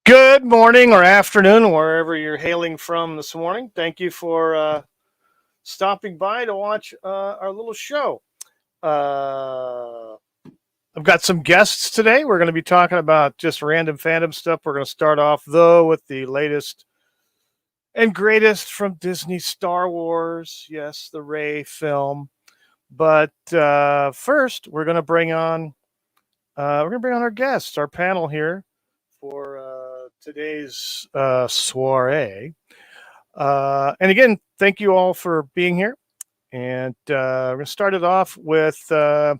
Good morning or afternoon, wherever you're hailing from this morning. Thank you for stopping by to watch our little show. Uh, I've got some guests today. We're going to be talking about just random fandom stuff. We're going to start off, though, with the latest and greatest from Disney Star Wars. Yes, the Rey film. But first, we're going to bring on our guests, our panel here for today's soiree. And again, thank you all for being here. And we're going to start it off with a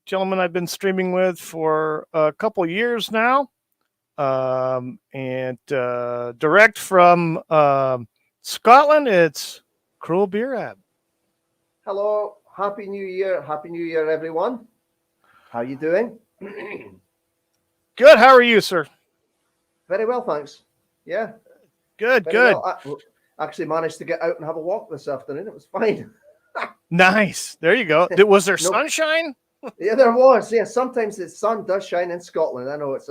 gentleman I've been streaming with for a couple years now. And direct from Scotland, it's Crual Birab. Hello, Happy New Year, everyone. How you doing? Good. How are you, sir? Very well, thanks. Yeah, Good. very Good. well. I actually managed to get out and have a walk this afternoon. It was fine. Nice. There you go. Was there sunshine? Yeah, there was. Yeah, sometimes the sun does shine in Scotland. I know it's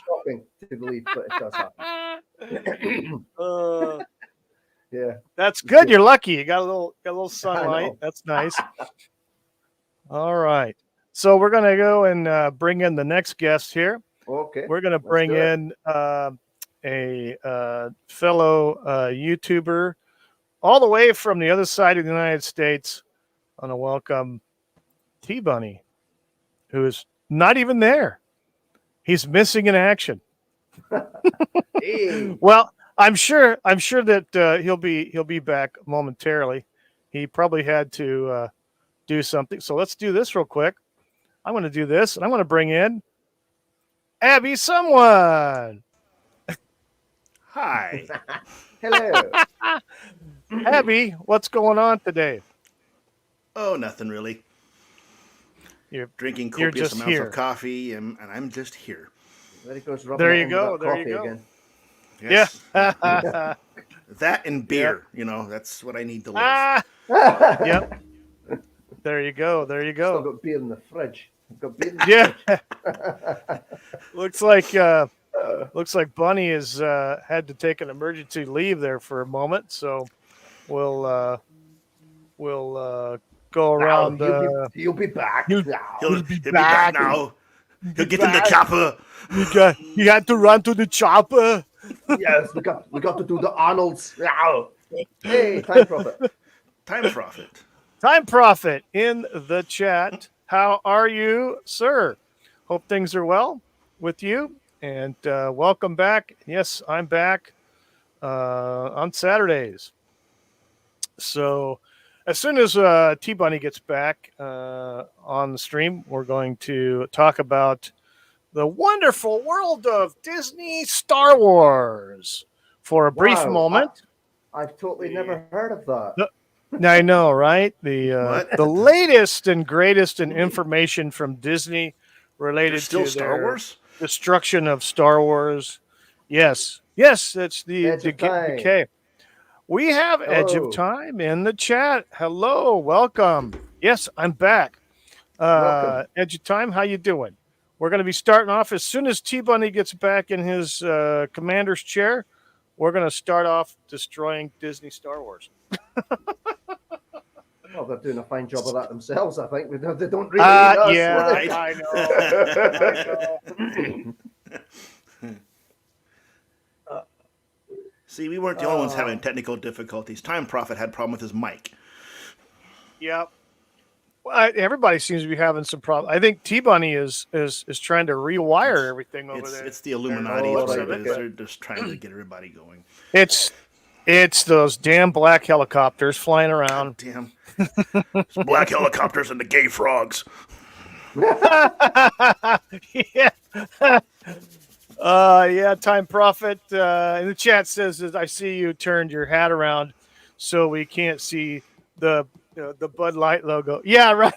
shocking to believe, but it does happen. Yeah, That's good. You're lucky. You got a little sunlight. That's nice. All right. So we're gonna go and bring in the next guest here. Okay. We're gonna bring in a fellow YouTuber all the way from the other side of the United States. I want to welcome T Bunny, who is not even there. He's missing in action. Hey. Well, I'm sure that he'll be back momentarily. He probably had to do something. So let's do this real quick. I'm going to do this, and I'm going to bring in Abby someone. Hi. Hello. Abby, what's going on today? Oh, nothing really. You're Drinking you're copious just amounts here. of coffee, and I'm just here. There he goes. There you rubbing it in go, with that there you coffee go. again. Yes. Yeah. That and beer. That's what I need to live. Yep. There you go. There you Still go. got beer in the fridge. I've got beer in the Yeah. looks like Bunny has had to take an emergency leave there for a moment. So we'll go around. He'll be back. He'll be back now. He'll get in the chopper. You got to run to the chopper. Yes, we got to do the Arnold's. Hey, time prophet. Time profit. Time Prophet in the chat. How are you, sir? Hope things are well with you. And welcome back. Yes, I'm back on Saturdays. So as soon as T Bunny gets back on the stream, we're going to talk about the wonderful world of Disney Star Wars for a brief moment. I've totally never heard of that. I know, right? The latest and greatest in Wait. information from Disney related There's still to Star their Wars? destruction of Star Wars. Yes, it's the Edge of Time. decay. We have Edge of Hello. Time in the chat. Hello, welcome. Yes, I'm back. Welcome. Edge of Time, how you doing? We're going to be starting off as soon as T Bunny gets back in his commander's chair. We're going to start off destroying Disney Star Wars. Well, they're doing a fine job of that themselves, I think. They don't really need us. Yeah, right? I know. See, we weren't the only ones having technical difficulties. Time Prophet had a problem with his mic. Yep. Well, everybody seems to be having some problem. I think T Bunny is trying to rewire everything over there. It's the Illuminati. Oh, It's what right, it is. okay. They're just trying to get everybody going. It's those damn black helicopters flying around. Damn. It's black helicopters and the gay frogs. Yeah. Yeah, Time Prophet in the chat says that I see you turned your hat around so we can't see the Bud Light logo. Yeah, right.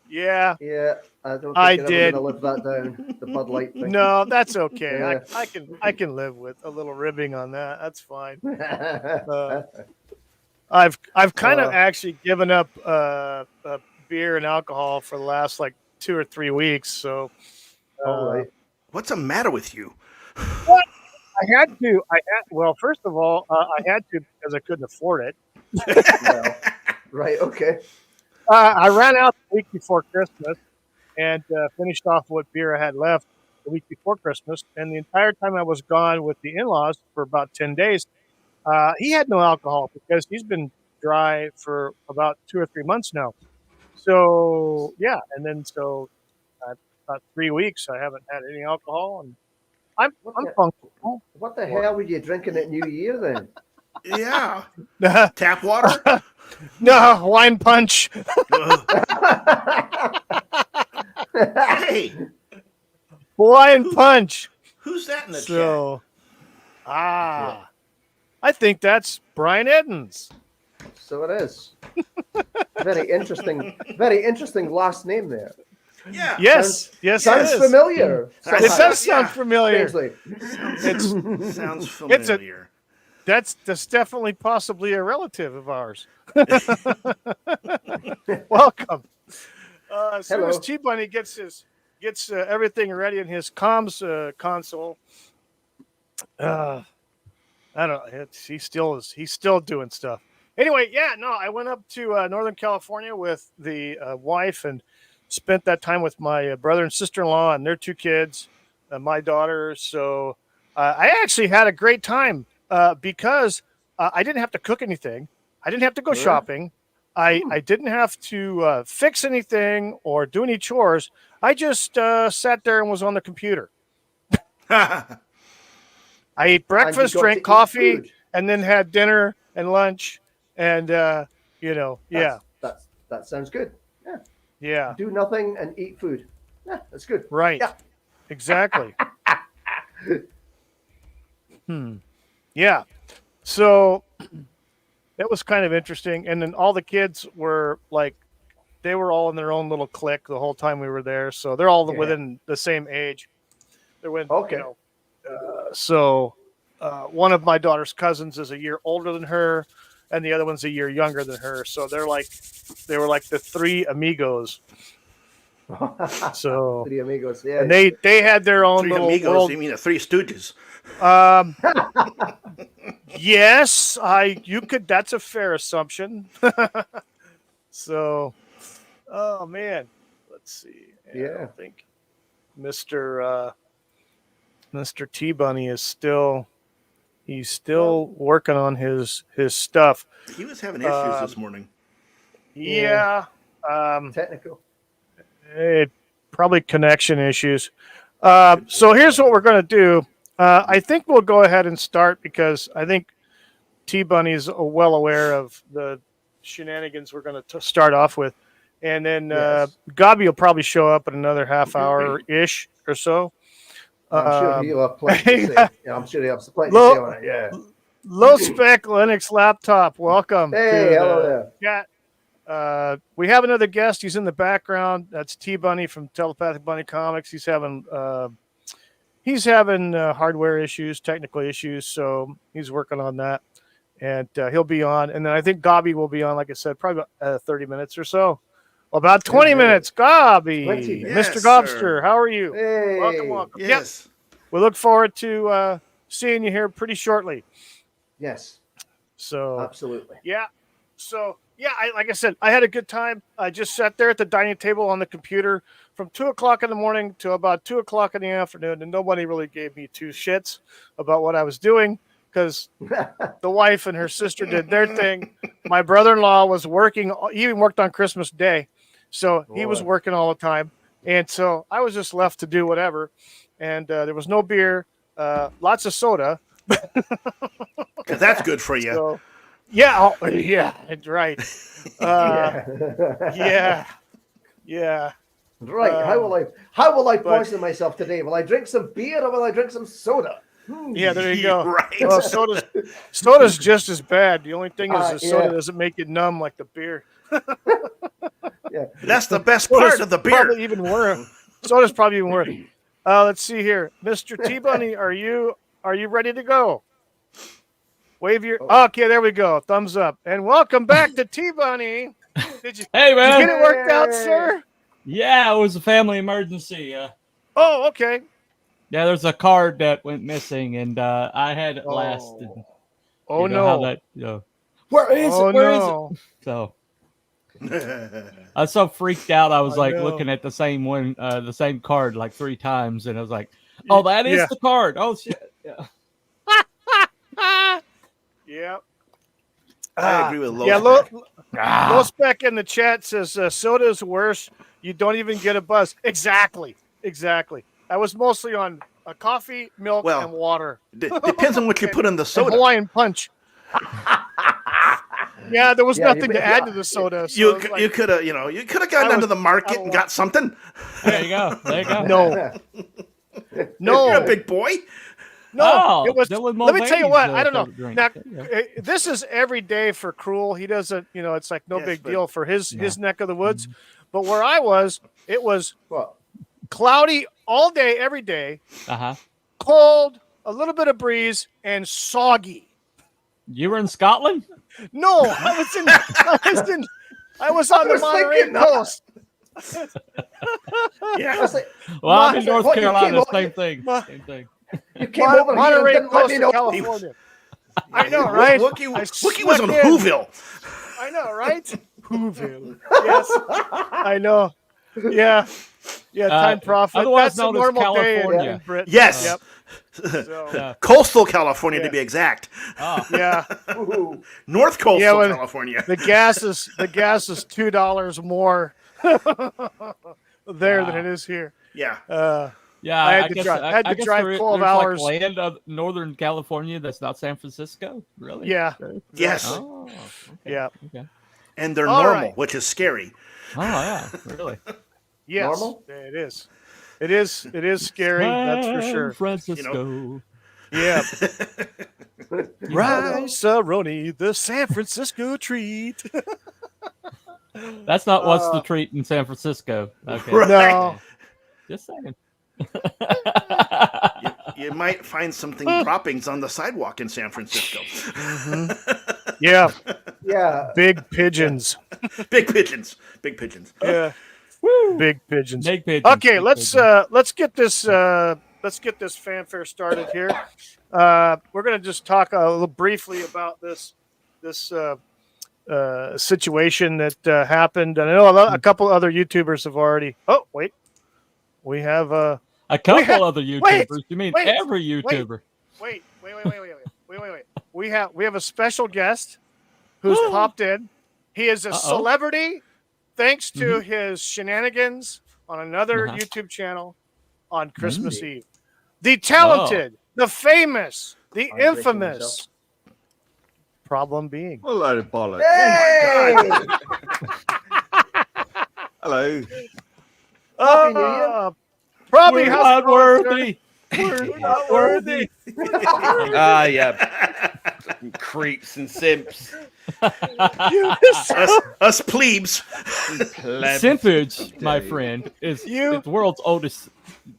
Yeah. Yeah, I don't think I you're ever did. going to live that down, the Bud Light thing. No, that's okay. Yeah. I can live with a little ribbing on that. That's fine. I've kind of actually given up beer and alcohol for the last like 2 or 3 weeks. So All right. What's the matter with you? What? Well, first of all, I had to because I couldn't afford it. Well, right. Okay. I ran out the week before Christmas and finished off what beer I had left the week before Christmas. And the entire time I was gone with the in-laws for about 10 days, he had no alcohol because he's been dry for about 2 or 3 months now. So, yeah. And then about 3 weeks, I haven't had any alcohol, and I'm functional. What the hell were you drinking at New Year then? Yeah. Tap water? No, wine punch. Hey, Wine punch. who's that in the chat? So, I think that's Brian Edens. So it is. Very interesting last name there. Yeah. Yes, Sounds it is. familiar. It does sound Yeah. familiar. Strangely. Sounds familiar. That's definitely possibly a relative of ours. Welcome. As soon as Hello. T Bunny gets everything ready in his comms console, I don't know. He's still doing stuff. Anyway, yeah, no, I went up to Northern California with the wife and spent that time with my brother and sister-in-law and their 2 kids, my daughter. So I actually had a great time because I didn't have to cook anything. I didn't have to go Really? shopping. I didn't have to fix anything or do any chores. I just sat there and was on the computer. I ate breakfast, got to drank eat coffee, food. and then had dinner and lunch. And, yeah. That sounds good. Yeah. Yeah, Do nothing and eat food. Yeah, that's good. right. Yeah. Exactly. Yeah. So that was kind of interesting. And then all the kids were like, they were all in their own little clique the whole time we were there. So they're all Yeah. within the same age. They're within, Okay. One of my daughter's cousins is a year older than her, and the other one's a year younger than her. So they were like the 3 amigos. So Three amigos. Yeah. and they had their own 3 little amigos, world. you mean the 3 Stooges? Yes, that's a fair assumption. So, oh man, let's see. Yeah. I think Mr. T Bunny is still working on his stuff. He was having issues this morning. Yeah. Technical. Probably connection issues. So here's what we're going to do. I think we'll go ahead and start because I think T Bunny's well aware of the shenanigans we're going to start off with. And then Yes. Gabi will probably show up in another half hour ish or so. I'm sure he'll have plenty to say. Yeah, I'm sure he'll have plenty to Low- say on it. Yeah. Low spec Linux laptop. Welcome. Hey, to hello the there. chat. We have another guest. He's in the background. That's T Bunny from Telepathic Bunny Comics. He's having hardware issues, technical issues, so he's working on that, and he'll be on. And then I think Gabi will be on, like I said, probably about 30 minutes or so. About 20 Good. minutes. Gabi, 20. Yes, Mr. Gobster, sir. how are you? Hey. Welcome. Yes. Yep. We look forward to seeing you here pretty shortly. Yes, So absolutely. yeah. So yeah, like I said, I had a good time. I just sat there at the dining table on the computer from 2:00 in the morning to about 2:00 in the afternoon, and nobody really gave me 2 shits about what I was doing because the wife and her sister did their thing. My brother-in-law was working; he even worked on Christmas Day, so he was Boy. working all the time, and so I was just left to do whatever. And there was no beer, lots of soda. Because that's good for you. So, yeah, that's right. Yeah. Right. How will I poison myself today? Will I drink some beer or will I drink some soda? Yeah, there you go. Right. Well, soda's just as bad. The only thing is the soda Yeah. doesn't make it numb like the beer. Yeah. That's the best Soda's part of the Probably beer. even worse. Soda's probably even worse. Let's see here, Mr. T Bunny, are you ready to go? Wave your. Okay, there we go. Thumbs up, and welcome back to T Bunny. Did you Hey, man. get it worked out, sir? Yeah, it was a family emergency. Oh, okay. Yeah, there's a card that went missing, and I had it last. Oh, And oh you know how no. that, where is Oh it? Where is no. it? So I was so freaked out. I was I like know. looking at the same one, the same card like 3 times, and I was like, "Oh, that is Yeah. the card." Oh shit! Yeah. Yeah. I agree with Low Yeah, Spec. Low Spec in the chat says soda's worse. You don't even get a buzz. Exactly. I was mostly on coffee, milk, Well, and water. Depends on what you put in the And soda. Hawaiian punch. Yeah, there was Yeah, nothing to add to the soda. So You it's like, you could have gone I down was to the market out of and got something. There you go. There you go. no, You're a big boy. no. Oh, It was. Dylan Let me tell you Mulvaney's, what. I don't know. favorite drink. Now, There you go. this is every day for Cruel. He doesn't. It's like no Yes, big but- deal for his neck of the woods. Mm-hmm. But where I was, it was What? cloudy all day, every day. Uh-huh. Cold, a little bit of breeze, and soggy. You were in Scotland? No, I was on the was Monterey thinking that. coast. I Yeah. was like, Well, I'm in What, North you came Carolina. over- Same thing. Ma- Same thing. you came over here Monterey and didn't let coast me of know. California. I know, right? Wookie I was on snuck in. Whoville. I know, right? Whoville. Yes, I know. Yeah. Time profit. otherwise That's a known as normal day California. in Britain. Yes. Yep. So, Yeah. Coastal California, Yeah. to be exact. Oh, yeah. Ooh. North Coastal Yeah, well, California. The gas is $2 more there than Wow. it is here. Yeah. yeah. I had to guess, drive- had to guess drive there- 12 there's hours. Like land of Northern California that's not San Francisco? Really? Yeah. Yes. Oh, okay. Yeah. Okay. And they're All normal, right. which is scary. Oh, yeah. Really? Yes. Normal? It is. It is scary. That's for sure. San Francisco. Yeah. Rice-A-Roni, the San Francisco treat. That's not what's the treat in San Francisco. Okay. Right. No. Just saying. You might find something droppings on the sidewalk in San Francisco. Yeah. Yeah. Big pigeons. Big pigeons. Big pigeons. Yeah. Big pigeons. Big pigeons. Okay, Big let's get this fanfare started here. We're going to just talk a little briefly about this situation that happened, and I know a couple other YouTubers have already. Oh, wait, we have a couple other YouTubers. wait, You mean wait, every YouTuber? wait. We have a special guest who's popped in. He is a celebrity, thanks to his shenanigans on another YouTube channel on Christmas Eve. The talented, the famous, the I'm breaking infamous Problem Being. Hello, bollocks. Hey! Hello. Happy New Year. Probably We're how's not it going, sir? worthy. We're not worthy. Ah, yeah. Creeps and simps. Us plebes. Plebs. Simpage, my friend, is You- the world's oldest.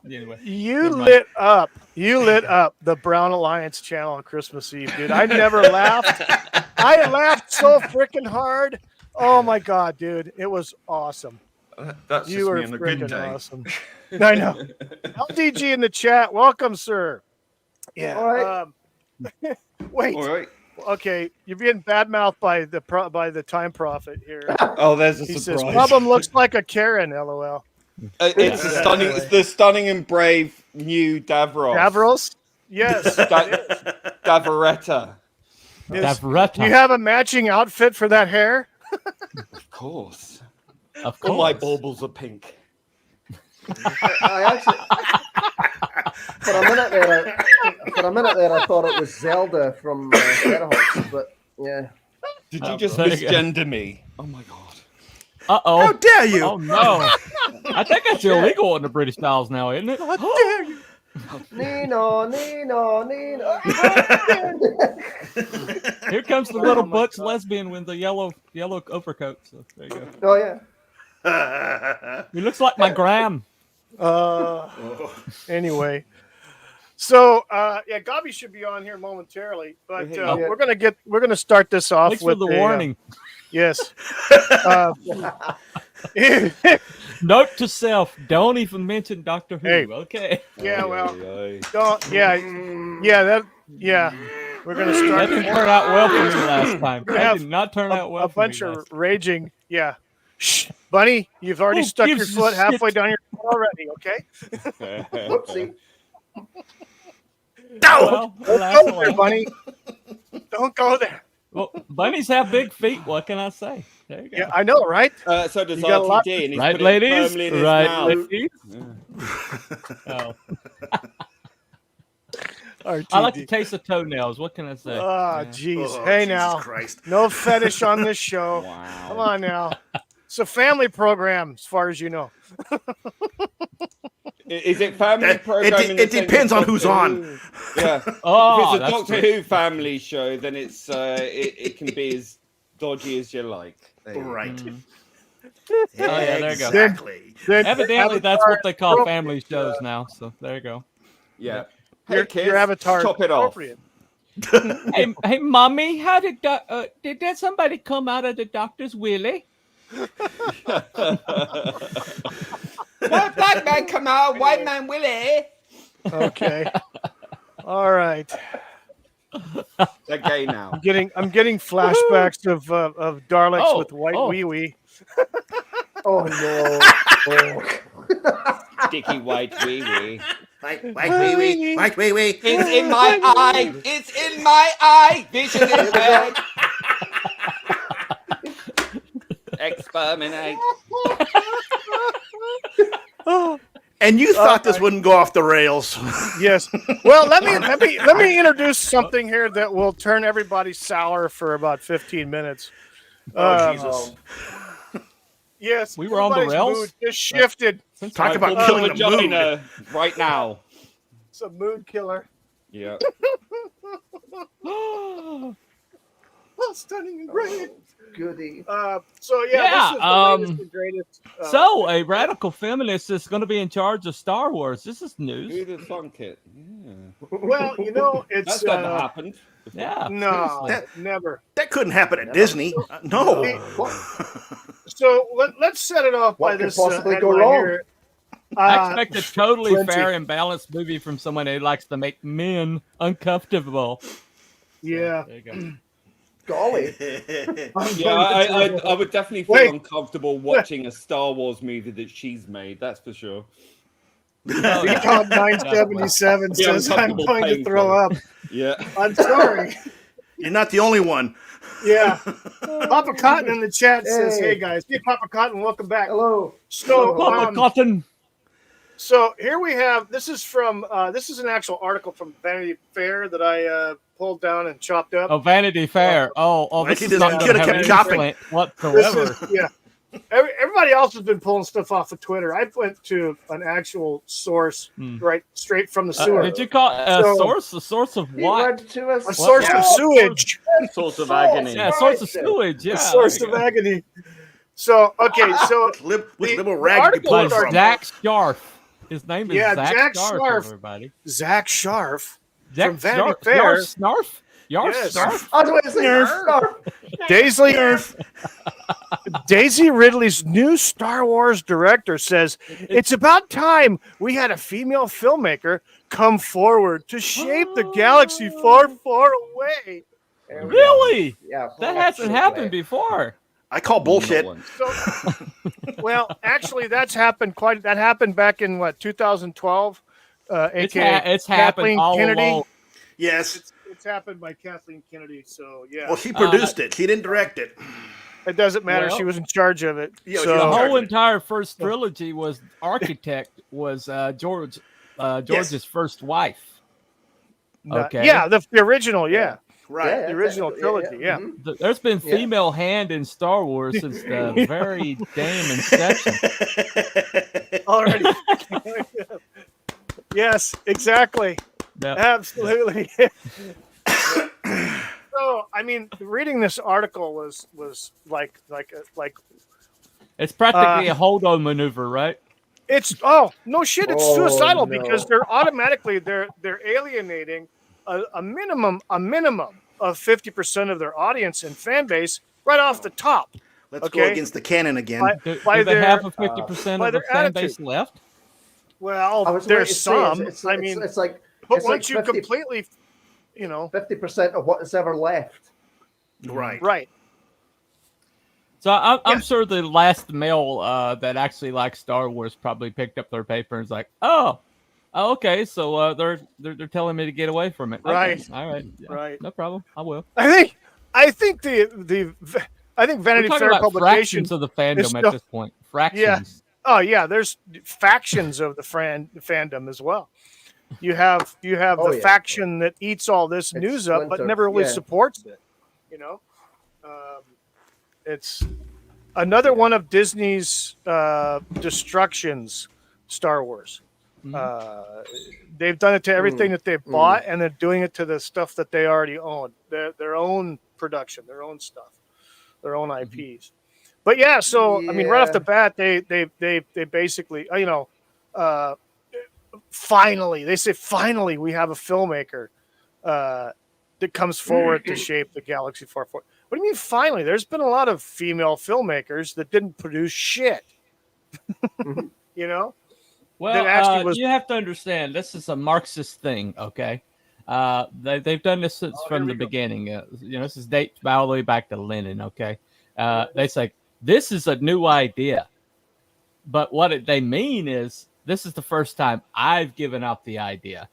Anyway, You Never mind. lit up the Brown Alliance channel on Christmas Eve, dude. I never laughed. I laughed so freaking hard. Oh my god, dude. It was awesome. That's You just were me on a good freaking day. awesome. I know. LDG in the chat. Welcome, sir. Yeah. All right. Wait. All right. Okay, you're being badmouthed by the time prophet here. Oh, there's a He surprise. says problem looks like a Karen. LOL. It's the stunning. It's the stunning and brave new Davros. Davros? Yes. Davaretta. Is- Davretta, Do you have a matching outfit for that hair? Of course. of All my course. baubles are pink. I actually, for a minute there, I thought it was Zelda from Terrahawks, but yeah. Did you just there you go. misgender me? Oh my god. Uh How oh. dare you? Oh no. I think that's illegal in the British Isles now, isn't it? How dare you? Nino. Here comes the little butch lesbian with the yellow overcoat. So there you go. Oh yeah. He looks like my gram. Anyway. So yeah, Gabi should be on here momentarily, but Yeah. we're gonna start this off Thanks for with the a, warning. yes. Note to self: don't even mention Doctor Who. Hey. Okay. Yeah, well, Aye. don't. Yeah. We're gonna That start. didn't turn out well for me last time. gonna That have did not turn out well A for me bunch of last time. raging. Yeah. Shh, Bunny, you've already Who stuck your gives a foot halfway shit? down your foot already. Okay. Whoopsie. Well, Don't alas, go there, alas. Bunny. Don't go there. Well, bunnies have big feet. What can I say? There you go. Yeah, I know, right? So does You got a lot- RTD, and he's Right, put it ladies? firmly in his Right, mouth. ladies? Yeah. Oh. I like the RTD. taste of toenails. What can I say? Ah, Yeah. jeez. Oh, Hey, Jesus now. Christ. No fetish on this show. Wow. Come on now. It's a family program, as far as you know. Is it family It- program? it in the it sense depends of on who's Doctor on. Who? Yeah. Oh, If it's a that's Doctor good. Who family show, then it's it can be as dodgy as you like. There you go. Right. Mhm. Oh, yeah, there you go. Exactly. Then Evidently, that's Avatar what they call is family shows now. So there you go. Yeah. Your, Hey kids, your avatar is chop it off. appropriate. Hey, mommy, how did did somebody come out of the doctor's willy? What black man come out? White man Willie. Okay. All right. They're gay now. I'm getting flashbacks of Daleks Oh, with white oh. wee wee. Oh no. Oh. Sticky white wee wee. White wee wee. White wee wee. It's in my eye. It's in my eye. Vision is bad. Exterminate. And you thought this wouldn't go off the rails. Yes. Well, let me introduce something here that will turn everybody sour for about 15 minutes. Oh, Um, Jesus. Yes, We were on the everybody's rails? mood just shifted. Talk I about pull killing my the vagina right now. It's a mood killer. Yeah. Oh, stunning and great. Goody. So yeah, Yeah, this is the latest and greatest. So a radical feminist is going to be in charge of Star Wars. This is news. Who'd have thunk it? Yeah. Well, you know, it's That's never happened. before. Yeah. no, seriously. never. That couldn't happen at Disney. No. So let's set it off by What could this possibly go headline wrong? here. I expect a totally plenty. fair and balanced movie from someone who likes to make men uncomfortable. Yeah. There you go. Golly. Yeah, I would definitely feel Wait. uncomfortable watching a Star Wars movie that she's made. That's for sure. Recon 977 Yeah, says I'm uncomfortable going to paying throw for up. Yeah. I'm sorry. You're not the only one. Yeah. Papa Cotton in the chat says, Hey. "Hey guys, hey Papa Cotton, welcome back." Hello. So, Papa Cotton. so here we have. This is from. This is an actual article from Vanity Fair that I pulled down and chopped up. Oh, Vanity Fair. Oh, Why this he is just- not he going coulda to have kept any chopping. influence This whatsoever. is yeah. Everybody else has been pulling stuff off of Twitter. I went to an actual source, right, straight from the sewer. Did you call a So- source? A source of He what? went to a A source Yeah. of sewage. Source of agony. Yeah, a source of sewage. Yeah, A source there of you go. agony. So okay, so Which The- liberal the rag you article pull By it from? Zach Scharf. His name is Yeah, Zach Jack Scharf, Scharf. everybody. Zach Scharf, Zach From Vanity Scharf. Fair. Snarf? Yarf Yes. Snarf? I was going to say Snarf. Daisy Ridley's new Star Wars director says it's about time we had a female filmmaker come forward to shape the galaxy far, far away. There we go. Really? Yeah. That hasn't happened before. I call bullshit. Not once. So, well, actually, that happened back in what 2012. AKA It's happened Kathleen all Kennedy. along. Yes. It's happened by Kathleen Kennedy. So yeah, Well, she produced it. She didn't direct it. it doesn't matter. well- she was in charge of it. Yeah, she so was The in charge. whole entire first trilogy was architect was George's first wife. Okay. yeah, the original, yeah. Right. The original trilogy, yeah. Mhm. There's been Yeah. female hand in Star Wars since the very damn inception. Already. Yes, exactly. Yeah. Absolutely. So, I mean, reading this article was like It's practically a hold-on maneuver, right? it's no shit, it's Oh, suicidal no. because they're automatically they're alienating a minimum of 50% of their audience and fan base right off the top. Let's go against the canon again. Do they have a 50% by of the their fan attitude. base left? Well, I was there's waiting to say, some. I mean, it's like, but it's once like you completely, 50% of what is ever left. right. So I'm Yeah. sure the last male that actually likes Star Wars probably picked up their paper and was like, "Oh, okay, so they're telling me to get away from it." Okay, Right. all right, yeah, Right. no problem, I will. I think Vanity We're talking Fair about publication fractions of the is fandom still- at this point. Fractions. Oh yeah, there's factions of the fandom as well. You have Oh, the yeah. faction that eats all this It's news up, but splintered, never really yeah. supports it. It's another one of Disney's destructions. Star Wars. They've done it to everything that they've bought, and they're doing it to the stuff that they already own. Their own production, their own stuff, their own IPs. But yeah, so I mean, right off the bat, they basically, finally, they say finally we have a filmmaker that comes forward to shape the galaxy far forward. What do you mean finally? There's been a lot of female filmmakers that didn't produce shit. Well, that actually was- you have to understand this is a Marxist thing, okay? They've done this since from the beginning. This is dates all the way back to Lenin, okay? They say this is a new idea, but what they mean is this is the first time I've given up the idea,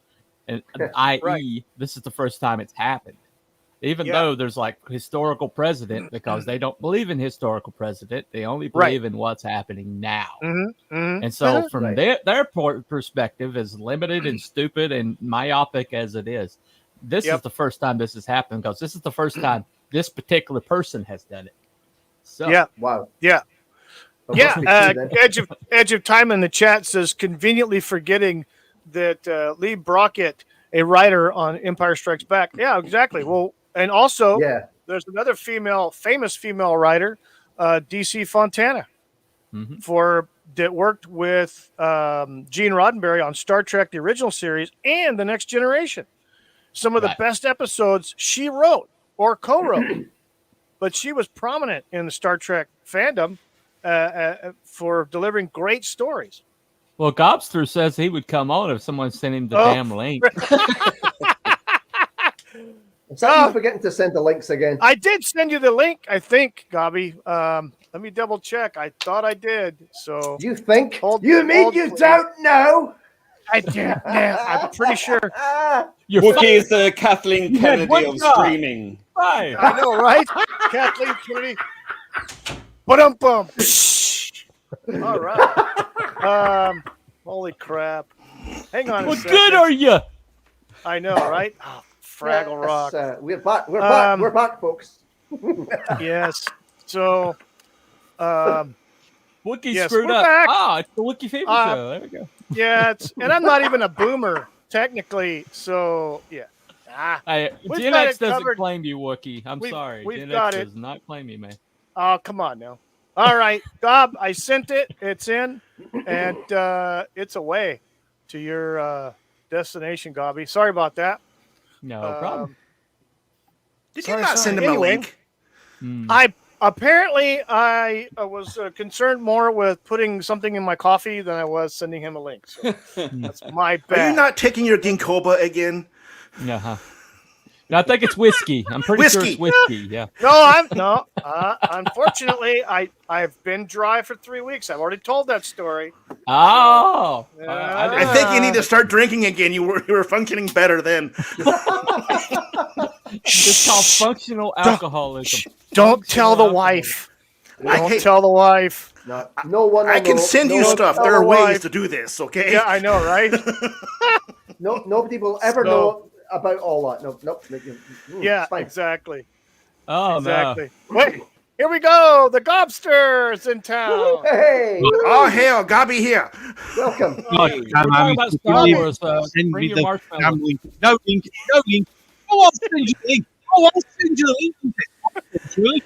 and i.e., this is the first time it's happened. Even though there's like historical precedent, because they don't believe in historical precedent, they only believe in what's happening now. And so, from their perspective, as limited and stupid and myopic as it is, this is the first time this has happened, because this is the first time this particular person has done it. So, Wow. Yeah. Well, Yeah. must be true, then. Edge of Time in the chat says conveniently forgetting that Lee Brockett, a writer on Empire Strikes Back. Yeah, exactly. Well, and also there's another famous female writer, DC Fontana, that worked with Gene Roddenberry on Star Trek, the original series, and The Next Generation. Some of the best episodes she wrote or co-wrote, but she was prominent in the Star Trek fandom for delivering great stories. well, Gobster says he would come on if someone sent him the damn link. I'm forgetting to send the links again. I did send you the link, I think, Gobby. Let me double check. I thought I did. So you think? You don't know? I did. Yeah, I'm pretty sure. Wookie is the Kathleen Kennedy of streaming. Right. I know, right? Kathleen Kennedy. Ba-dum-bum. All right. Holy crap. Hang on a What second. good are you? I know, right? Oh, Fraggle Rock. We're back. We're back. We're back, folks. Yes. So, Wookie screwed we're up. back. It's the Wookie favorite show. There we go. Yeah, and I'm not even a boomer, technically. So, yeah. We've Gen got X it doesn't covered. claim you, Wookie. I'm sorry. we've Gen got X it. does not claim you, man. Oh, come on now. All right, Gob, I sent it. It's in, and it's away to your destination, Gobby. Sorry about that. No problem. Did you not send him a Anyway, link? I was concerned more with putting something in my coffee than I was sending him a link. So that's my bad. Are you not taking your Ginkgoba again? No, I think it's whiskey. I'm pretty sure it's whiskey. Yeah. No, unfortunately, I've been dry for 3 weeks. I've already told that story. Oh, I think you need to start drinking again. You were functioning better then. It's called functional alcoholism. Don't tell the wife. Don't tell the wife. No one. I can send you stuff. There are ways to do this, okay? Yeah, I know, right? Nobody will ever know about all that. Nope. Yeah, fine. exactly. Oh, exactly. Wait, here we go. The Gobster's in town. Hey, Oh, hell, Gobby here. welcome. We're talking about Star Wars. Bring your marshmallows. No link. Oh, I'll send you a link. Really?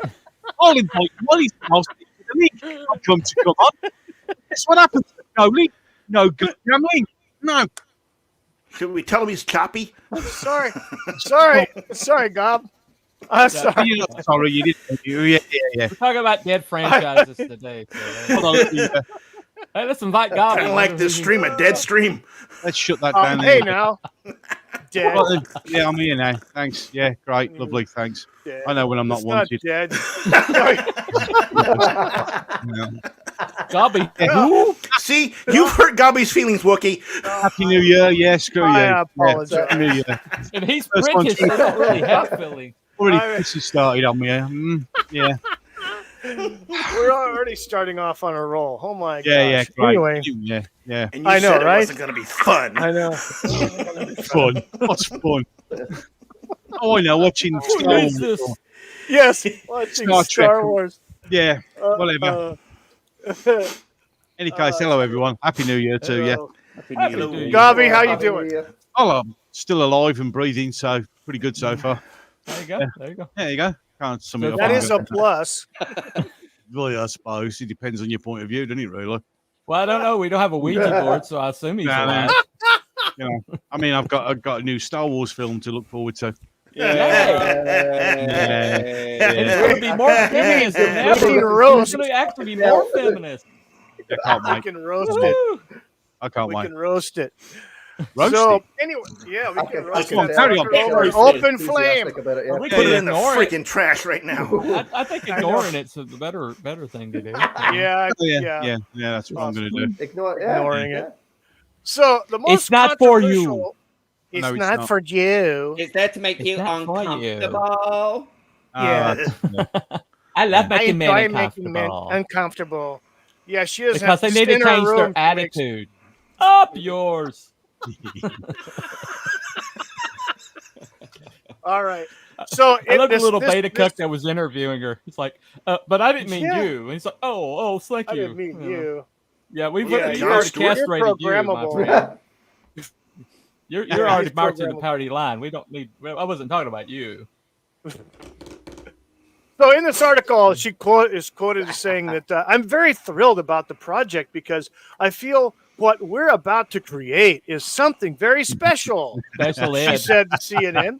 I'll invite you. I'll send you the link. I'll come on. That's what happens. No link. No goddamn link. No. Should we tell him he's choppy? Sorry, Gob. I'm sorry. You're not sorry, you didn't. Yeah. We're talking about dead franchises today. So, Hold on, hey, let's invite God. Kind of like this stream, a dead stream. let's shut that down. Hey there. now. Dead. Right then. Yeah, I'm here now. Thanks. Yeah, great, lovely. Thanks. Dead. I know when I'm not It's wanted. dead. Yeah. Gobby. Yeah. See, you've hurt Gobby's feelings, Wookie. Happy New Year. Yeah, screw you. I Yeah, apologize. Happy New Year. And he's First one British, too. so don't really have feeling. Already I- pissy started on me. Yeah. We're already starting off on a roll. Oh my Yeah, gosh. great. Anyway, Yeah. And you I know, said it right? wasn't going to be fun. I know. Fun. What's fun? Oh, I know. Watching Who Star needs Wars. this? Yes, watching Star Trek. Star Wars. Yeah. Whatever. Any case, hello everyone. Happy New Year to you. Happy Happy New New Year. Year. Gobby, how you Happy doing? New Year. Oh, I'm still alive and breathing, so pretty good so far. There you go. Yeah. There you go. There you go. Can't sum it up. That is a plus. Well, I suppose it depends on your point of view, doesn't it? Really. Well, I don't know. We don't have a Ouija board, so I assume he's Nah, alive. You know, I mean, I've got a new Star Wars film to look forward to. And it's going to be more feminist than ever. Fucking It's roast. going to actually be more feminist. I can't We wait. can roast it. Woo! I can't We wait. can roast it. Roast So it. anyway, yeah, we I can can- roast Come on, it. carry on. Over an Roast it. open flame. Enthusiastic about it, yeah. We Put can it in the ignore it. freaking trash right now. I think ignoring it's the better thing to do. Yeah, Oh, yeah. yeah. That's what I'm going to do. Ignore it. Yeah. Ignoring yeah. it. So the most It's not for you. controversial- It's No, it's not not. for you. Is that to make It's you not for you. uncomfortable? Yeah. I love I making men enjoy making men uncomfortable uncomfortable. Yeah, she doesn't because they have need to in her change room their to make- attitude. Up yours. All right. So I love the this- little this- beta this- cuck that was interviewing her. He's like, but I didn't mean Yeah. you. And he's like, oh, thank I you. didn't mean you. Yeah, we've Yeah, you've John already Stewart. castrated you, my Programmable. friend. You're already He's marching the programmable. party line. We don't need. I wasn't talking about you. So in this article, she is quoted as saying that I'm very thrilled about the project because I feel what we're about to create is something very special. Special She ed. said to CNN,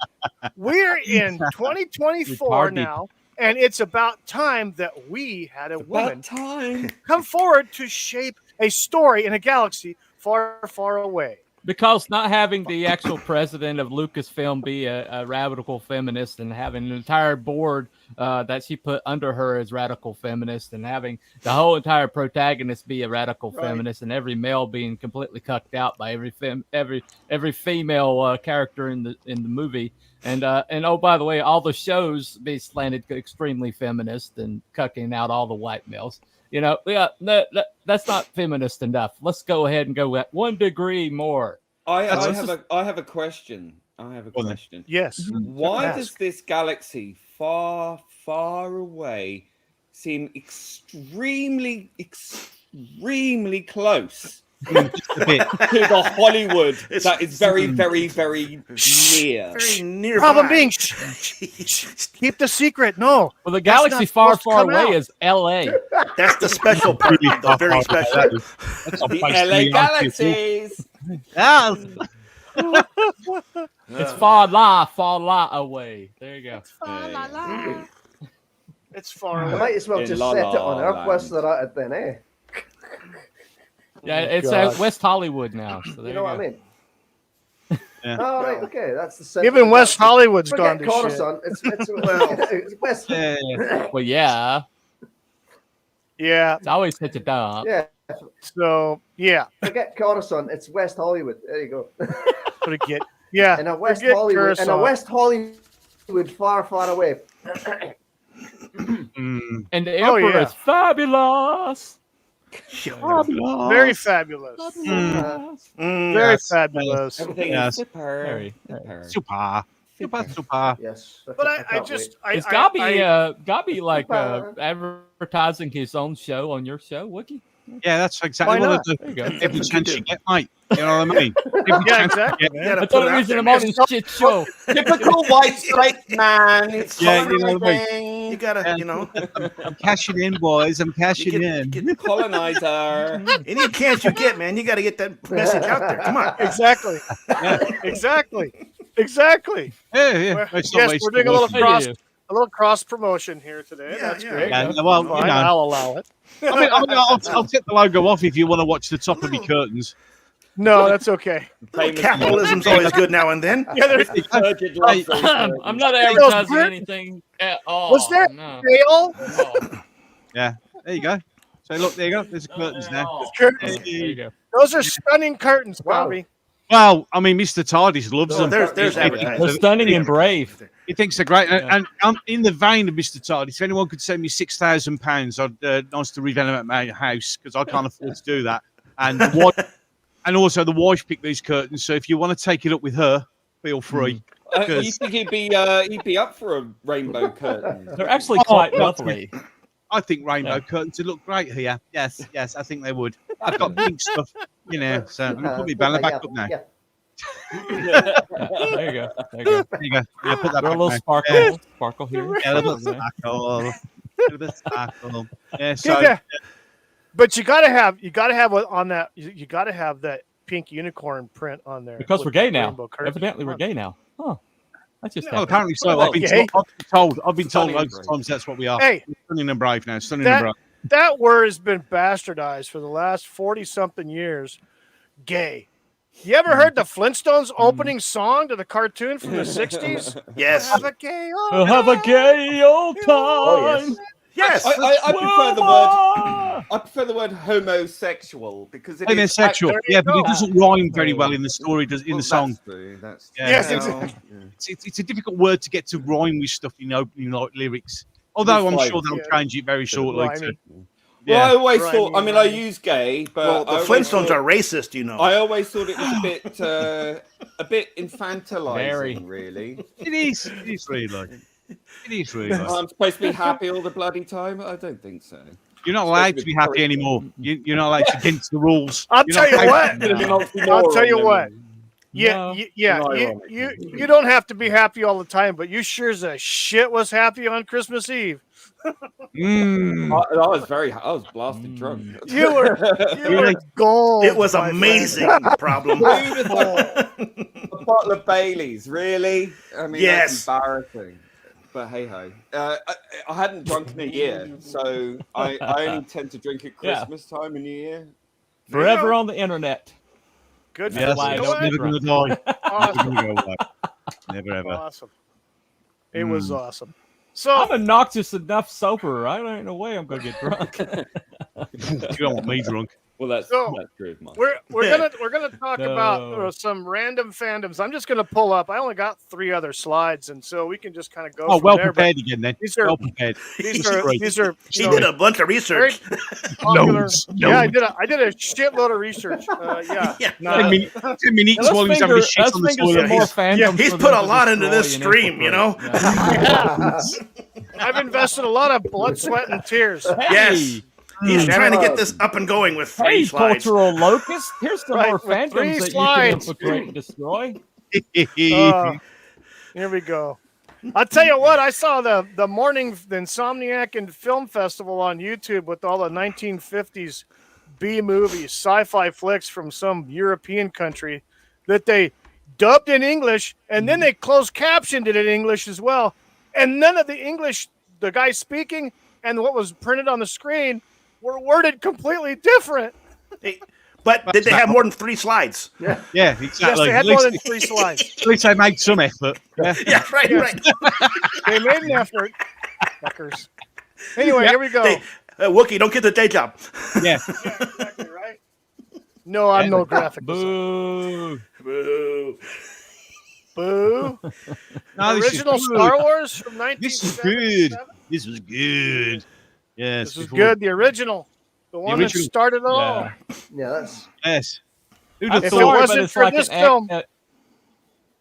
"We're in 2024 Retarded. now, and it's about time that we had a woman About time. come forward to shape a story in a galaxy far, far away." Because not having the actual president of Lucasfilm be a radical feminist and having an entire board that she put under her as radical feminist and having the whole entire protagonist be a radical Right. feminist and every male being completely cucked out by every female character in the movie and oh, by the way, all the shows be slanted extremely feminist and cucking out all the white males. You know, yeah, that's not feminist enough. Let's go ahead and go at 1 degree more. I That's have a question. I have a Go on then. question. Yes. Why Ask. does this galaxy far, far away seem extremely close Just a bit. to the Hollywood It's- that is very, very, very near? Very nearby. Problem being, keep the secret. No. Well, the That's galaxy not far, supposed to far come away out. is L.A. That's the special part. The very special. That's a The place to LA be galaxies. Yeah. It's far la away. There you go. It's far I away. might as well In just La set it La on Earth Land. west of that then, eh? Yeah, it's God. West Hollywood now. So there You know what I go. mean? Yeah. Oh, right, okay, that's the center. Even West Hollywood's gone Forget to shit. Coruscant. It's Well, it's West. Yeah. Well, yeah, Yeah. it's always such a dump. Yeah, So yeah. forget Coruscant. It's West Hollywood. There you go. Forget. Yeah. In a West forget Hollywood. In a Coruscant. West Hollywood, far, far away. Mm. And the Oh, Emperor yeah. is fabulous. Very fabulous. Fabulous. Very Yes. fabulous. Everything Yes. is super. Very. Super. Super. Yes. But I can't just wait. Is Gobby I- Gobby like Super. advertising his own show on your show, Wookie? Yeah, that's exactly Why what not? I do. There you go. Every chance you get, mate. You know what I mean? Every Yeah, chance exactly, you get. man. That's the only reason I'm on this shit show. Typical white straight man. It's Yeah, you know what I mean? colonizing. You gotta, you know, I'm cashing in, boys. I'm cashing in. Colonizer. any chance you get, man, you gotta get that message out there. Come on. Exactly. Exactly. Exactly. Yeah. We're- It's not yes, wasting we're doing a little words. cross. little cross promotion here today. Yeah, That's yeah. great. Yeah, That's well, fine. you know. I'll allow it. I'll take the logo off if you want to watch the top of your curtains. No, that's okay. Famous Capitalism's always good now and then. Yeah, there's turgid love those I'm not curtains. advertising Bert? anything at all. Was there No. Dale? No. Yeah, there you go. So look, there you go. There's the Not curtains at now. all. Curtains. There you go. Those are stunning curtains, Wow. Bobby. Well, I mean, Mr. Tardis loves Oh, them. there's He- advertising. They're stunning and brave. He thinks they're great, Yeah. and I'm in the vein of Mr. Tardis. If anyone could send me £6,000, I'd nice to renovate my house because I can't afford to do that. And the wife, and also the wife picked these curtains. So if you want to take it up with her, feel free. You think he'd be up for a rainbow curtain? They're actually quite lovely. I think rainbow Yeah. curtains would look great here. Yes, I think they would. I've got pink stuff, so I'm gonna put my banner back up now. Yeah. Yeah, there you go. There you go. There you go. Yeah, put that Throw a back little now. sparkle, sparkle here. Yeah, a little There. sparkle. A little sparkle. Yeah, so Yeah. But you gotta have on that. You gotta have that pink unicorn print on there Because with we're gay the now. rainbow curtain. Evidently, we're gay now. Huh. That's just well, apparently so. Well, I've been gay. told. I've been told Stunning loads and of times that's what we are. Hey, We're stunning and brave now. Stunning That- and brave. that word has been bastardized for the last 40-something years. Gay. You ever heard the Flintstones opening song to the cartoon from the 60s? Yes. Have a gay old We'll have a gay old time. Oh, yes. Yes. I prefer the word. I prefer the word homosexual because it is Homosexual. there you Yeah, but go. it doesn't rhyme very well in the story. Does in Well, the song? That's true. That's true. Yeah. Yes, Well, exactly. It's a difficult word to get to rhyme with stuff in opening like lyrics. Although I'm It's sure fine. they'll Yeah. change it very shortly. Rhymey. Well, I Yeah. always Right, thought. I mean, I use gay, but Well, the I always Flintstones thought- are racist, you know. I always thought it was a bit infantilizing, Very. really. It is. It is really. It is really. I'm supposed to be happy all the bloody time. I don't think so. You're not allowed to be happy anymore. You're not allowed. It's against the rules. I'll You're tell not you allowed- what. No. I'll tell you what. No. You don't have to be happy all the time, but you sure as a shit was happy on Christmas Eve. Mm. I was blasted drunk. You were Really? gold. It was my friend. amazing. Problem. Who would have thought a bottle of Bailey's, really? I mean, Yes. that's embarrassing. But hey ho, I hadn't drunk in a year, so I only tend to drink at Yeah. Christmas time and New Year. Forever on the internet. Good for Yes, why I you. it's don't never going to die. Never Awesome. going to go away. Never ever. Awesome. It was Mm. awesome. So I'm obnoxious enough sober. I ain't no way I'm gonna get drunk. You don't want me drunk. Well, that's So, true of mine. we're gonna talk No. about some random fandoms. I'm just gonna pull up. I only got 3 other slides, and so we can just kind of go. Oh, from well there, but prepared again then. These are Well prepared. these are Great. these are She you did know, a bunch of very research. popular. Loads, Yeah, loads. I did a shitload of research. Yeah. Yeah. No, 10 minutes, 10 minutes while he's having a shit on the some toilet. more He's- fandoms he's for put them a to lot into this destroy and stream, you know? infiltrate. Yeah. I've invested a lot of blood, sweat, and tears. Yes. He's Hey. trying to get this up and going with 3 Hey, slides. cultural locust. Here's some Right, more with 3 fandoms that you can slides. infiltrate and destroy. Here we go. I'll tell you what, I saw the morning the Insomniac and Film Festival on YouTube with all the 1950s B movies, sci-fi flicks from some European country that they dubbed in English and then they closed captioned it in English as well. And none of the English, the guy speaking and what was printed on the screen were worded completely different. Hey, but did they have more than 3 slides? Yeah, Yes, exactly. they had At least- more than 3 slides. At least they made some effort. Yeah. Yeah, right, right. They made an effort. Fuckers. Anyway, here we go. Hey, Wookie, don't get the day job. Yeah. Exactly right. No, I'm no graphic designer. Boo. Boo. Boo. No, this is Original good. Star Wars from This is good. 1977. This was good. Yes. This is before- good. The original. The one original. that started it all. Yeah. Yeah, that's Yes. Who'd I'm have If it thought? sorry, wasn't but it's for like this an film-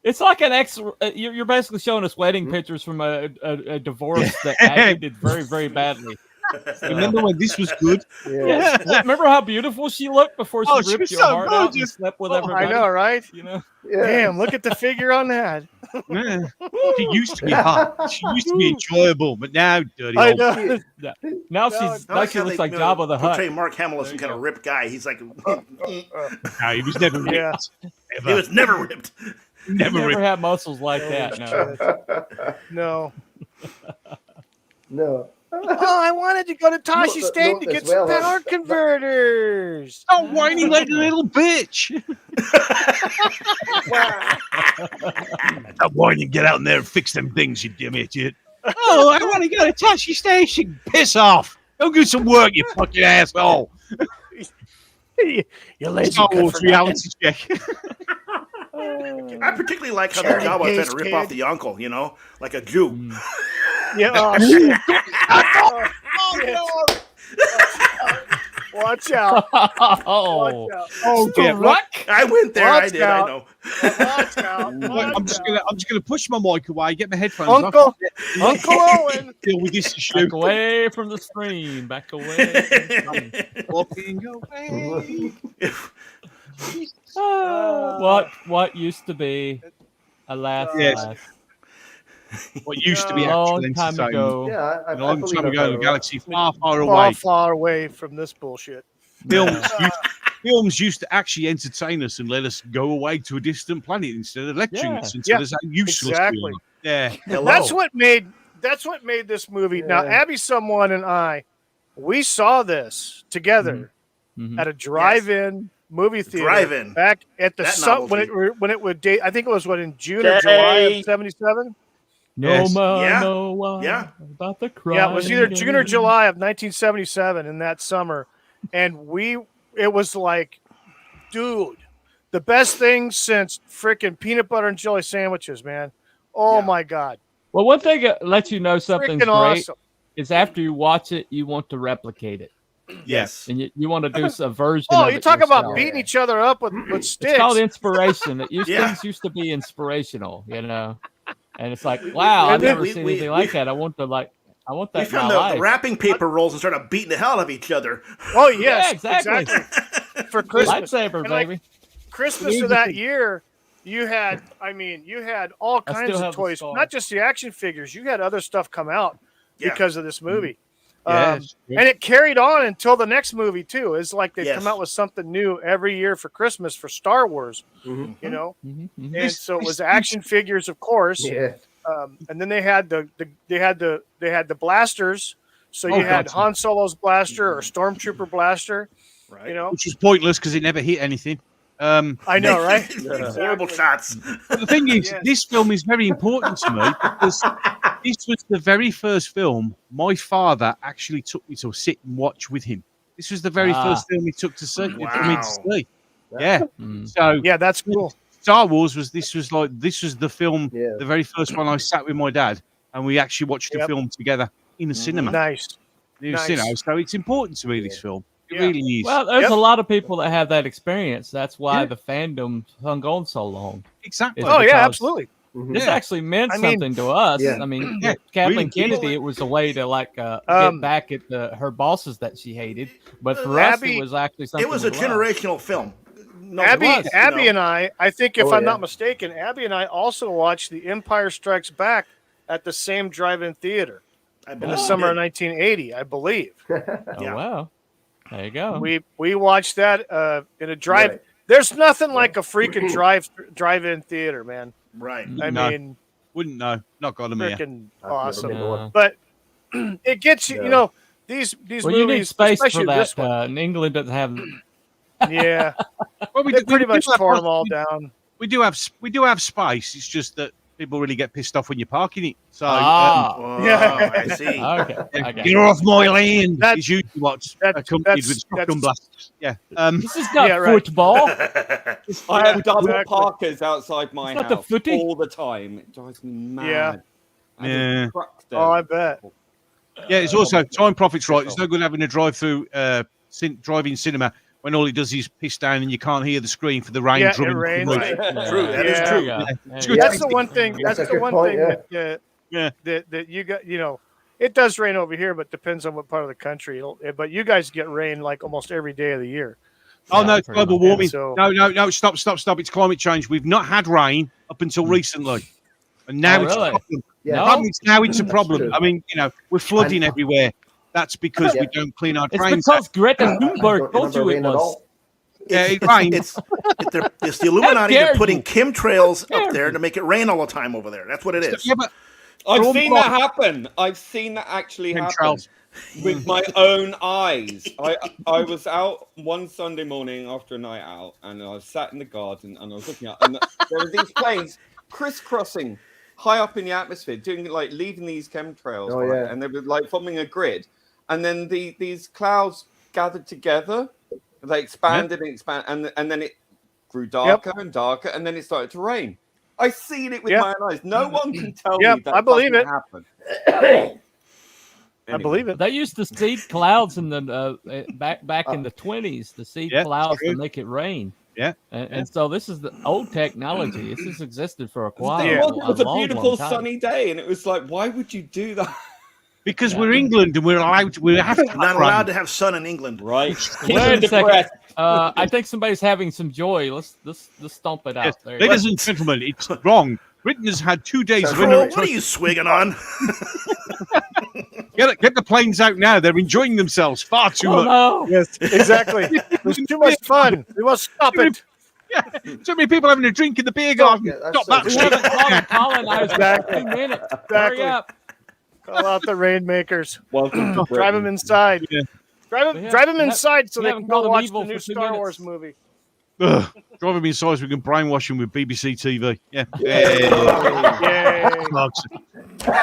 it's like an ex. You're basically showing us wedding pictures from a divorce that ended very, very badly. Remember when this was good? yeah. Remember how beautiful she looked before she Oh, she ripped was your so heart out and gorgeous. slept with Oh, I everybody? I know, right? You know. Yeah. Damn, look at the figure on that. Yeah. She used to be hot. She used to be enjoyable, but now dirty I old. know. Now No, she's I now she how looks they, like Jabba the Hutt. Portray Mark Hamill as some There kind you of ripped guy. He's like, No, he was never ripped. Yeah. he was never ripped. Never Never ripped. had muscles like that. No. No. No. Oh, I wanted to go to Tashi Note- State note to as get some well, power converters. Oh, whiny little bitch! Stop whining and get out in there and fix them things, you dim idiot. Oh, I want to go to Tashi Station. Piss off. Go do some work, you fucking asshole. You lazy Star good Wars for nothing. reality check. I particularly like how the Charlie Jawa was trying to Case rip off kid. the uncle, you know, like a Jew. Yeah. Oh, shit. Oh, Watch out. Oh, Watch out. Oh, dear. Struck. I went there. I Watch did. out. I know. Watch out. Look, Watch I'm just out. gonna push my mic away, get my headphones Uncle, off, Uncle Owen. deal with this issue. Back away from the screen. Back away. From the screen. Walking away. What used to be, alas, Yes. alas, What used to be a actual long time entertainment. ago. Yeah, I A long believe time I've ago, heard in a of galaxy far, far Far, away. far away from this bullshit. Films used to actually entertain us and let us go away to a distant planet instead of lecturing Yeah. us and tell Yeah, us how useless exactly. we are. Yeah. Hello. That's what made this movie. Now, Yeah. Abby, someone, and I, we saw this together Mhm. at a drive-in movie theater Drive-in. back at the That when it would date. I think it was in June or July of '77. No Yes. man, Yeah. no one Yeah. about the crime. Yeah, it was either June or July of 1977 in that summer, and it was like, dude, the best thing since freaking peanut butter and jelly sandwiches, man. Oh Yeah. my god, Well, one thing that lets you know something's freaking great awesome. is after you watch it, you want to replicate it, Yes. and you want to do a version. Oh, of you it talk about yourself. beating each other up with sticks. It's called inspiration. Yeah. Things used to be inspirational, you know. And it's like, wow, I've we- never we- seen we- anything we- like that. I want that We in my found the life. wrapping paper rolls and started beating the hell out of each other. Oh yes, Yeah, exactly. For Christmas. Lightsaber, And, like, baby. Christmas of that year, you had all I kinds still of have the toys, scar. not just the action figures. You had other stuff come out Yeah. because of this movie. Yes. And it carried on until the next movie too. It's like they Yes. come out with something new every year for Christmas for Star Wars, Mhm. you know. Mhm, mhm. And so it was action figures, of course. Yeah. And then they had the blasters. So Oh, you had gotcha. Han Solo's blaster or Stormtrooper blaster. Right. You know, Which was pointless because it never hit anything. I know, right? Horrible shots. But the thing is, Yes. this film is very important to me because this was the very first film my father actually took me to sit and watch with him. This was the very Ah. first film he took to see. For me Wow. to see. Yeah. Mm. So Yeah, that's cool. Star Wars was the film, Yeah. the very first one I sat with my dad and we actually watched the Yep. film together in the cinema. Nice. You Nice. know, so it's important to me, this film. It Yeah. really is. Well, there's Yep. a lot of people that have that experience. That's why Yeah. the fandom hung on so long. Exactly. It's Oh yeah, because absolutely. Mhm. This Yeah. actually meant I mean- something to us. Yeah. I mean, Yeah, Kathleen really. Kennedy, it was a way to get back at her bosses that she hated. But for us, Abby- it was actually something. It was a we loved. generational film. No, Abby, was, Abby, you know. and I think if Oh, I'm yeah. not mistaken, Abby and I also watched The Empire Strikes Back at the same drive-in theater I in believe the we summer of did. 1980, I believe. Oh Yeah. wow, there you go. We watched that in a drive. Right. There's nothing like a freaking drive-in theater, man. Right. I No. mean, Wouldn't know. Not got them here. freaking I've never awesome. been to one. But it gets you. Yeah. You know, these Well, you need movies, space especially for that. this one. And England doesn't have. Yeah, Well, we they do- pretty we do much have- tore them all down. We do have space. It's just that people really get pissed off when you're parking it. So Oh, Yeah. I see. Okay. I got get it. off my land. That- Is usually what's that- accompanied that's- with shotgun that's- blasts. Yeah. This is not Yeah, right. football. I have double exactly. parkers outside my It's not the house footy. all the time. It drives me mad. Yeah. I Yeah. just crack them. Oh, I bet. Yeah. It's also time profits right. It's no good having a drive-through drive-in cinema when all it does is piss down and you can't hear the screen for the rain Yeah, it drumming. rains. Right. True. That is Yeah. true. It's There good. you go. That's the one thing. That's That's a the good one point, thing yeah. Yeah. that you got. You know, it does rain over here, but depends on what part of the country. But you guys get rain like almost every day of the year. Oh Yeah, no, it's pretty global much. warming. So- No, stop. It's climate change. We've not had rain up until recently. And now Oh, it's really? a problem. Yeah. No? Now it's a That's problem. true. I mean, we're flooding And- everywhere. That's because Yeah. we don't clean our It's drains. because Greta I don't Thunberg told remember you it rain at was. all. Yeah, it rains. It's the Illuminati. dare They're putting you. chemtrails Dare up there you. to make it rain all the time over there. That's what it is. Yeah, but I've Crual seen Birab. that happen. I've seen that actually happen Chemtrails. with my own eyes. I was out one Sunday morning after a night out, and I was sat in the garden, and I was looking up, and there were these planes crisscrossing high up in the atmosphere, doing like leaving these chemtrails, Oh, right? yeah. And they were like forming a grid, and then these clouds gathered together, they expanded and expanded, and then it grew darker and darker, and then it started to rain. I seen it with my own eyes. No one can tell me that I believe it. happened. I believe it. They used to seed clouds in the back in the 20s to seed clouds to make it rain. Yeah. And so this is the old technology. This has existed for a while. It was a long, beautiful long time. sunny day, and it was like, why would you do that? Because we're England and we have to. Not allowed to have sun in England. Right. Wait a second. I think somebody's having some joy. Let's stomp it out. Yes. There you Ladies and gentlemen, it's wrong. Britain has had 2 days of Cruel, what are you swigging on? Get the planes out now. They're enjoying themselves far too go. much. Oh, no. Yes, exactly. There's too much fun. We must stop it. Yeah. So many people having a drink in the beer garden. Yeah, that's Stop that so We shit. haven't colonized Exactly. 2 minutes. Exactly. Hurry up. Call out the rainmakers. Welcome to Drive them Britain. inside. Yeah. Drive We them haven't- inside so we they haven't can go called them watch evil the new for 2 Star minutes. Wars movie. Ugh. Drive them inside so we can brainwash them with BBC TV. Yeah. Yay.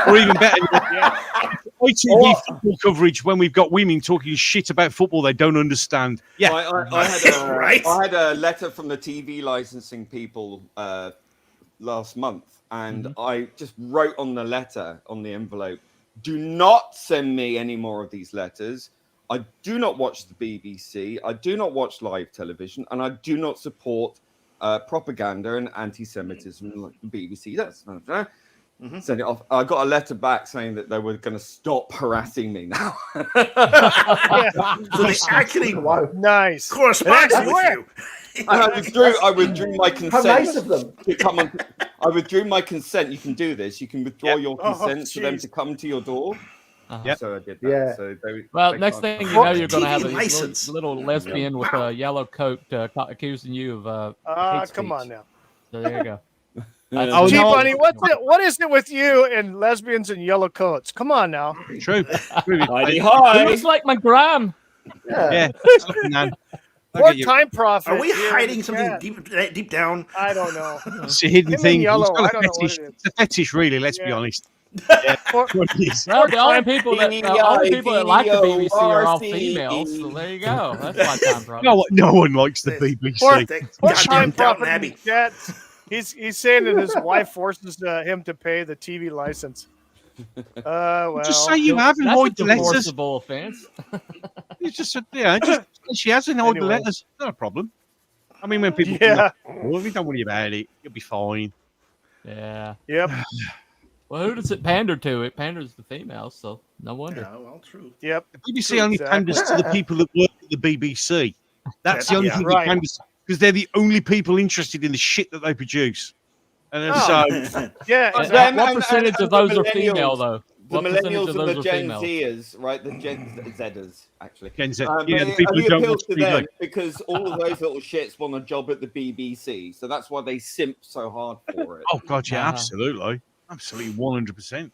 Or even better, Yeah. ITV football coverage when we've got women talking shit about football they don't understand. Yeah. I had a letter from the TV licensing people last month, and I just wrote on the letter, on the envelope, do not send me any more of these letters. I do not watch the BBC. I do not watch live television, and I do not support propaganda and anti-Semitism like the BBC. That's send it off. I got a letter back saying that they were going to stop harassing me now. So they actually Wow. Nice. corresponded actually with worked. you. And I withdrew my consent. How nice of them. To come on, I withdrew my consent. You can do this. You can withdraw your Oh, consent for them jeez. to come to your door. Yep. So I did that. Yeah. So Well, they next can't- thing you know, you're going to TV have a license. little lesbian with a yellow coat accusing you of hate Come speech. on now. So there you go. Oh, Gee, no. Bunny, what is it with you and lesbians in yellow coats? Come on now. True. Heidi, It hi. looks like my gram. Yeah. Yeah. Poor time prophet. Are we here in hiding the something chat. deep down? I don't know. It's a hidden Him in thing. yellow, It's got a I don't know what fetish. it is. It's a fetish, really. Let's be Yeah. honest. Poor- What it is. Well, the only people that like the BBC are all VDO, females. So there you go. That's my time problem. No one likes the BBC. Poor- That Poor goddamn time Downton prophet in Abbey. the chat. He's saying that his wife forces him to pay the TV license. Well, Just say you have That's a avoid the letters. divorceable offense. It's just, just she has avoid the Anyway. letters. Not a problem. I mean, when people Yeah. well, don't worry about it. You'll be fine. Yeah. Yep. Well, who does it pander to? It panders to females, so no wonder. Yeah, well, true. Yep. The BBC only Exactly. panders to the people that work at the BBC. That's the only Yeah. thing Right. that panders, because they're the only people interested in the shit that they produce. And then Oh. so, Yeah. What Them and- percentage and of those the are female, millennials. though? The What percentage millennials of and those the are Gen female? Zers, right? The Gen Zers, actually. Gen Z, But yeah, the it people who only don't appeals watch to TV. them because all of those little shits want a job at the BBC, so that's why they simp so hard for it. Oh god, yeah, Uh-huh. absolutely, 100%.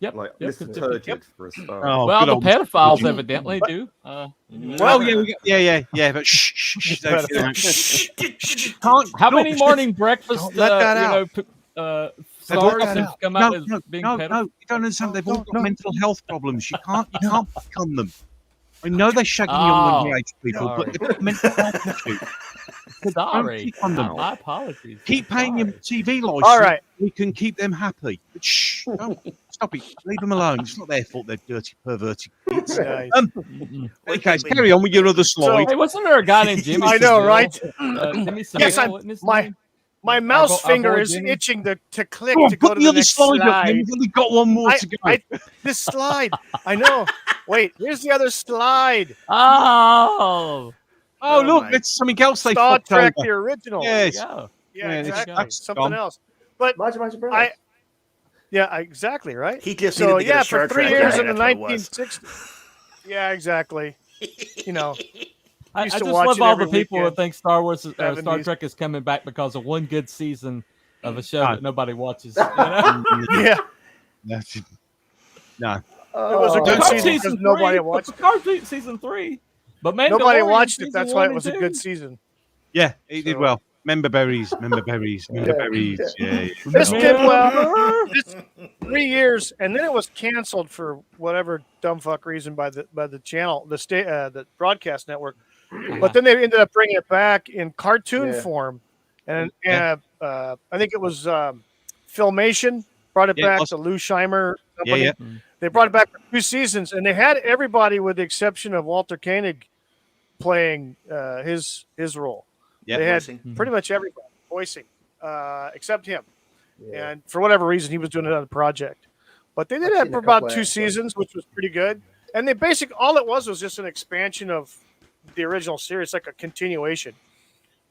Yep. Like yep, Mr. yep, Turgid yep. for a start. Oh, Well, good the old- pedophiles evidently do. Anyway. Well, yeah, but shh, don't say that. Shh. Can't. How look, many morning breakfast Don't let that out. stars that have out. come No, out as being no, pedophiles? you don't understand. They've all got mental health problems. You can't become them. I know they're shagging young and underage people, but sorry. they've got mental health issues. Sorry. Keep on them. My apologies. Keep paying your Sorry. TV license. All right. We can keep them happy. But shh, don't stop it. Leave them alone. It's not their fault. They're dirty, perverted kids. Nice. Mm-mm. Okay, so carry on with your other slide. Hey, wasn't there a guy named Jimmy? I know, Savile? right? Jimmy Yes, Savile, wasn't his my- name? My mouse Our finger boy is Jimmy? itching to click Go on, to go put to the the other next slide up. Then slide. we've only got one more to go. This slide. I know. Wait, here's the other slide. Oh, Oh, look, my- it's something else they Star fucked Trek, over. the original. Yes. yeah. Yeah, Yeah, exactly. that's Something gone. else. But Magic Brothers. yeah, exactly, right? He just So needed to get yeah, a Star for 3 Trek years guy, in the that's what it was. 1960s. Yeah, exactly. You know, I Used just to watch love it all every the people weekend. who think Star 70s. Trek is coming back because of one good season of a show Ah. that nobody watches. You know? yeah. No. It was a Oh, good Picard season because nobody 3, watched it. Picard season 3. But Nobody Mandalorian watched it. season That's why 1 it and was a 2. good season. Yeah, he did So- well. Member berries. Yeah. This did well. Remember? This 3 years, and then it was canceled for whatever dumb fuck reason by the channel, the broadcast network. But then they ended up bringing it back in cartoon Yeah. form, and Yeah. I think it was Filmation brought it Yeah, it back. was. The Lou Scheimer Yeah, company. yeah. They brought it back for 2 seasons, and they had everybody with the exception of Walter Koenig playing his role. Yeah. They had Voicing. pretty much everybody voicing except him. Yeah. And for whatever reason, he was doing another project. But they did I've that seen for a couple about 2 episodes. seasons, which was pretty good. And they all it was just an expansion of the original series, like a continuation,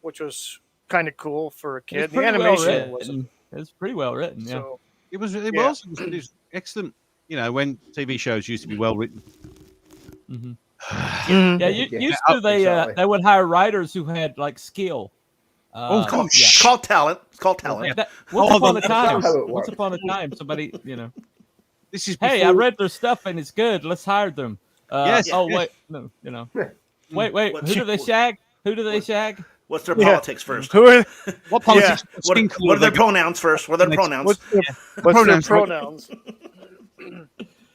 which was kind of cool for a It was kid. The pretty well animation was written. It was pretty well written. Yeah. so. It was Yeah. excellent. You know, when TV shows used to be well written. Mhm. Mhm. Yeah, Yeah, used to exactly. they would hire writers who had like skill. It's called talent. It's called talent. Once upon a time, That's how it once works. upon a time, somebody, This is hey, I before- read their stuff and it's good. Let's hire them. Yes, Oh yes. wait, no, wait. Who do they shag? Who do they shag? What's their Yeah. politics first? Who are, What politics? What are their pronouns first? What are their pronouns? what's their Pronouns, right? pronouns?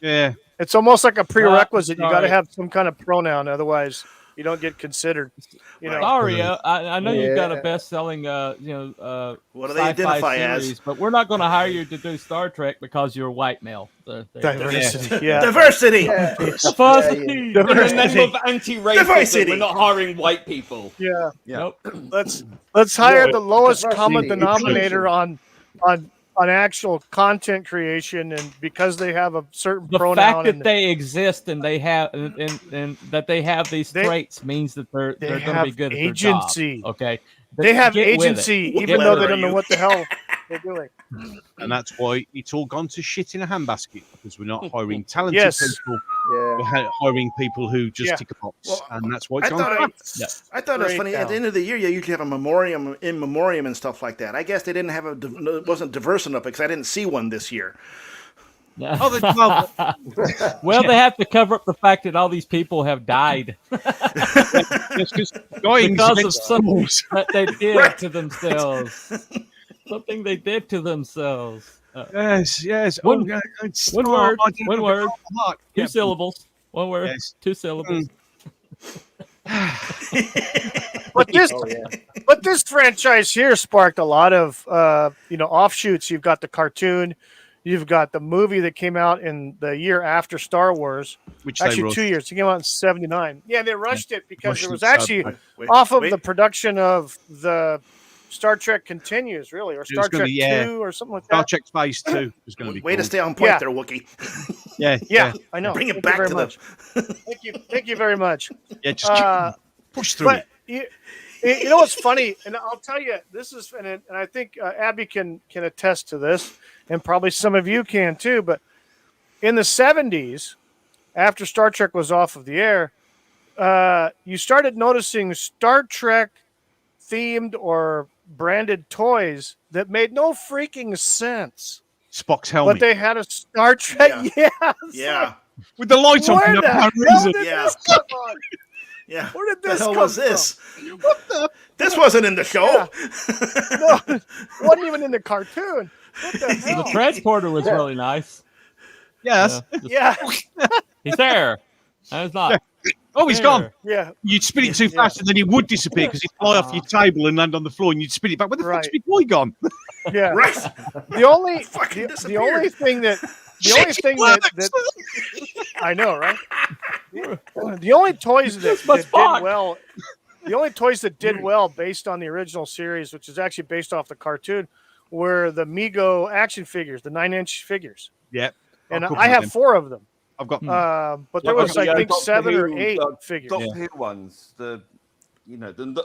Yeah. It's almost like a prerequisite. You got to sorry. have some kind of pronoun, otherwise you don't get considered. You know, Sorry, I know you've got a Yeah. best-selling, What do they sci-fi identify series, as? but we're not going to hire you to do Star Trek because you're a white male. There you go. diversity. Yeah. Diversity. Yeah. Diversity. In the name of anti-racism, Diversity. we're not hiring white people. Yeah. Nope. Let's hire the lowest Diversity, common denominator inclusion. on actual content creation, and because they have a certain The pronoun fact that and they exist and they have and that they have these They- traits means that they're they going to have be good at agency. their job. Okay, they have Get with it. agency, What even though letter they are don't know you? what the hell they're doing. And that's why it's all gone to shit in a handbasket because we're not hiring talented Yes. people. Yeah. We're hiring people who just Yeah. tick a box, Well, and that's why I it's thought, gone. I thought it was Straight funny. At down. the end of the year, you usually have a memoriam, in memoriam, and stuff like that. I guess they didn't have it wasn't diverse enough because I didn't see one this year. Oh, well, well, they have to cover up the fact that all these people have died because going because of against something rules. that they did Right. to themselves. Something they did to themselves. Yes. One- It's one word, I didn't one have word. the heart. Two Yeah, syllables. One word. Yes. 2 syllables. But this, Oh, yeah. but this franchise here sparked a lot of offshoots. You've got the cartoon, you've got the movie that came out in the year after Star Wars. Which they Actually, rushed. 2 years. It came out in '79. Yeah, they rushed it because Rushed it was it so actually bad. Wait, off of wait. the production of the Star Trek Continues, really, or Star gonna Trek be, yeah. 2 or something like Star that. Trek Phase 2 is going to be Way to cool. stay on point Yeah. there, Wookie. Yeah. I know. Bring it Thank back you very to much. Thank you very much. Yeah, just push through But it. you know what's funny, and I'll tell you, this is, and I think Abby can attest to this, and probably some of you can too. But in the '70s, after Star Trek was off of the air, you started noticing Star Trek themed or branded toys that made no freaking sense, Spock's helmet but they had a Star Trek. Yeah. Yeah, Yeah, with the light on for Where no the apparent hell reason. did Yeah. this come on? yeah. Where did The this hell come was from? this? This wasn't in the show. No, it wasn't even in the cartoon. What the The hell? transporter was really nice. Yes. Yeah, He's there. No, he's not. Oh, he's gone. yeah, You'd spin it too fast, and then he would disappear because he'd fly off your table and land on the floor, and you'd spin it back. Where the fuck's Right. Big Boy gone? yeah. Right. The only Fucking the only thing that I know, right? The only toys that my did Spock. well, the only toys that did well based on the original series, which is actually based off the cartoon, were the Mego action figures, the 9-inch figures, Yeah. and I've got I have them. 4 of them. I've got. But there was, I think, Doctor 7 or Who, 8 Doc- figures. Doctor Who ones, the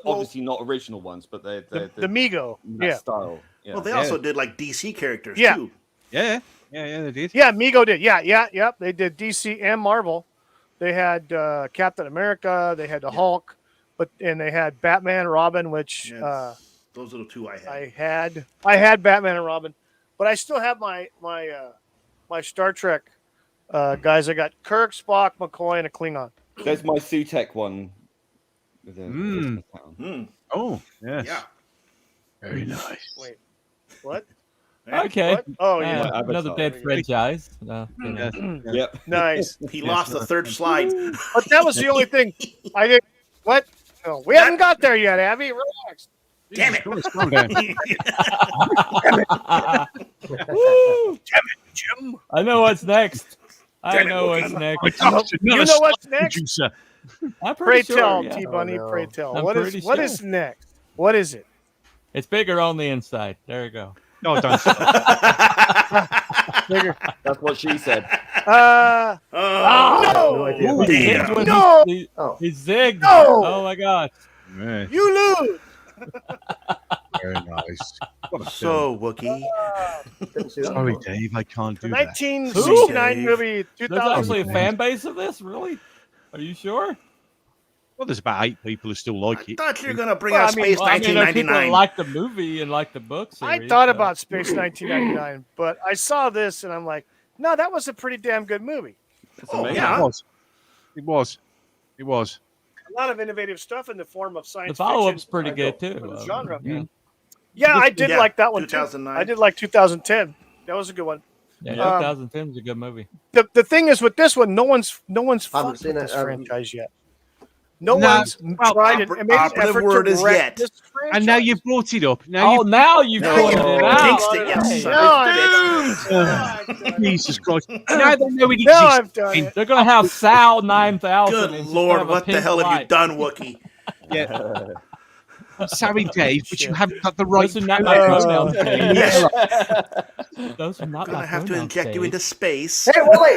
obviously not original ones, but they're The Mego, that yeah, style. Yeah. Well, they also did like DC characters Yeah. too. Yeah, they did. yeah. Mego did, yeah. They did DC and Marvel. They had Captain America. They had the Hulk, and they had Batman, Robin, which Yes. Those are the two I had. I had Batman and Robin, but I still have my my Star Trek guys. I got Kirk, Spock, McCoy, and a Klingon. There's my Sutek one. With a Christmas town. Oh, yes. Yeah. Very nice. Wait, what? Okay. What? Oh yeah, another Avatar. dead franchise. Yep. nice. He lost the third slide. But that was the only thing I did. What? No, we haven't got there yet, Abby. Relax. Damn it. Calm down. Woo! Damn it, Jim. I know what's next. I Damn it, know what's Wakanda. next. You know what's next? Producer. I'm Pray pretty sure. tell, yeah. T-Bunny. Oh, no. Pray tell. I'm What pretty is sure. next? What is it? It's bigger on the inside. There you go. No, don't. Bigger. That's what she said. Oh, No idea. Ooh, damn. zigged when No! He Oh. zigged. No! Oh my god. Yeah, You lose. very nice. What a film. So, Wookie. Didn't see that. Sorry, Dave, I can't The do that. 1969 Dave. movie, There's 2000. actually a fan base of this, really? Are you sure? Well, there's about 8 people who still like I it. thought you were going to bring Well, out I mean- Space Well, I mean, there are people that 1999. like the movie and like the book series. I thought so- about Space 1999, but I saw this and I'm like, no, that was a pretty damn good movie. Oh, It yeah. was. It was. It was. A lot of innovative stuff in the form of The science follow-up's fiction. pretty I good go too. for the genre. Yeah, Yeah, I did Yeah, like that one too. 2009. I did like 2010. That was a good one. yeah, Um, 2010 is a good movie. The thing is with this one, no one's Haven't fucked with seen this it, franchise yet. No No, one's well, tried it. And made an operative effort word to is wreck yet. this And now franchise. you've brought it up. Now Oh, now you've No, pointed you it out. jinxed it, you Hey, son No, of a I bitch. didn't. Jesus Christ. Now they know it No, exists. I've done it. They're gonna have Sal 9000. Good and just Lord, have a what the pink hell have you light. done, Wookie? Yeah. Sorry, Dave, but you Shit. haven't got the right. Those are not my pronouns, Dave. Yes. Those are not Gonna my have to pronouns, inject you Dave. into space. Hey, Wally!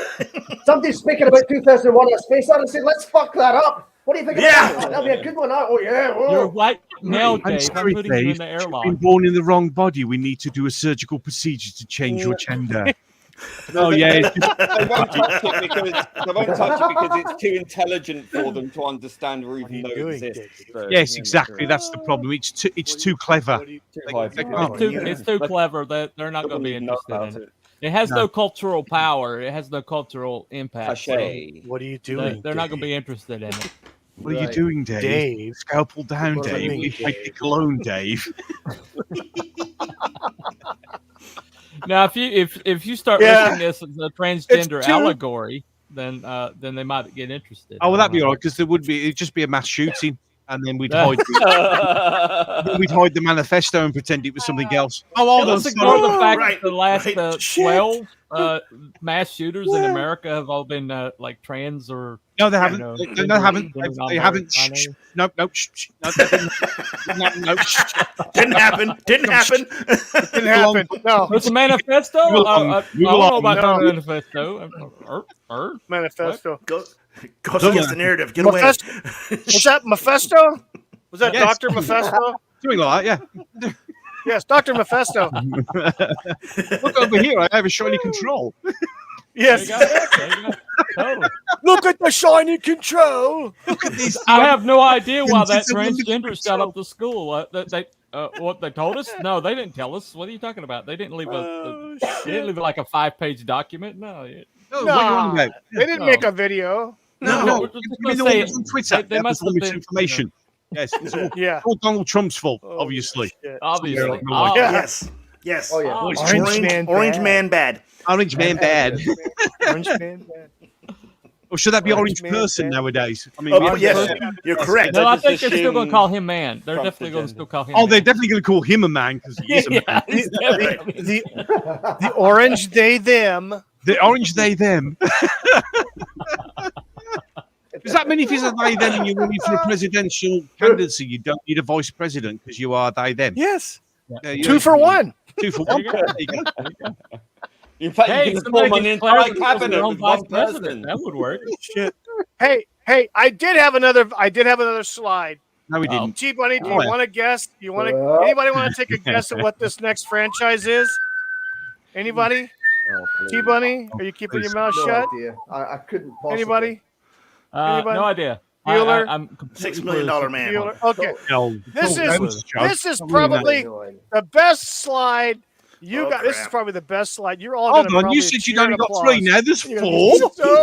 Somebody's speaking about 2001: A Space Odyssey. Let's fuck that up. What do you think of Yeah. that? That'll be a good one. Oh, yeah. whoa. You're white male, I'm Dave. I'm sorry, putting you in Dave. the You've airlock. been born in the wrong body. We need to do a surgical procedure to change your gender. Oh, yeah. it's just- They won't touch it because it's too intelligent for them to understand or are even you know it doing, exists. Dave? So, Yes, yeah, exactly. That's the problem. It's too clever. What do you- too high They for can't them. It's too clever that they're not They going to be wouldn't know interested in about it. It has No. no cultural power. It has no cultural impact. so Cachet. What are you they're doing? they're not going to Dave? be interested in it. What are you Right. doing, Dave? Dave. Scalpel down, What do I Dave. mean, We take Dave? the cologne, Dave. Now, if you start Yeah. listing this as a transgender It's too- allegory, then they might get interested. Oh, well, that'd be I all don't right because it'd just be a mass shooting, and then we'd Yeah. hide. know. Then we'd hide the manifesto and pretend it was something else. Oh, Yeah, hold on. let's ignore Sorry. the fact Right, that the last right. Shit. 12 mass shooters in America have all been like trans or No, they haven't. know, They gender- haven't. gender They haven't. non-binary. Shh, shh. Nope, nope. Shh, shh. No, that didn't happen. No, shh. Didn't happen. Didn't happen. Didn't happen. No. It's a manifesto. Move along, I move don't know along. about No. that manifesto. Manifesto. Goes against the narrative. Get away. Was that Mephisto? Was that Yes. Dr. Mephisto? Something like that, Yes, Dr. Mephisto. yeah. Look over here. I have a shiny control. There Yes. you go. There you go. Totally. Look at the shiny control. Look at this. I have no idea why that It's a wonderful transgender shot up the school. What they told us? No, they didn't tell us. What are you talking about? They didn't leave Oh, they didn't shit. leave like a 5-page document. No, No, what are you on Nah, about? they didn't No. make a video. No, No, no. we're just You gonna mean the one say that's on Twitter? they That must was all have been, misinformation. Yes, it's all, Yeah. all Donald Trump's fault, Oh, obviously. shit. obviously. Yeah. Yeah. Yes. Yes. Oh, yeah. Oh, Orange man bad. Orange man bad. Orange man bad. Or should that be Orange orange man person bad. nowadays? I mean, Oh, we have- yes, you're correct. No, I just think they're still going assume to call him man. They're Trump's definitely going to agenda. still call him. Oh, man. they're definitely going to call him a man because he is a man. Yeah, he's definitely- The orange they them. The orange they them. Does that mean if it's a they them and you're running for a presidential candidacy, you don't need a vice president because you are they them? Yes. Yeah, you- 2 for 1. 2 for There 1. you go. There you go. In fact, Hey, you can somebody form an declares entire themselves cabinet their own with vice one president. person. That would work. Shit. Hey, I did have another slide. No, we didn't. T Bunny, do you Oh, yeah. want to guess? Do you want to Well. anybody want to take a guess at what this next franchise is? Anybody? Oh, please. T Bunny, are you keeping your mouth No shut? idea. I couldn't possibly. Anybody? Anybody? No idea. Bueller? I'm completely $6 million clueless. man. Bueller? Okay. No. This No, is- that was a joke. This is Don't ruin that. probably No idea. the best slide You Oh, got this is crap. probably the best slide. You're all Hold going to on, you said you'd only got 3 now. There's 4. He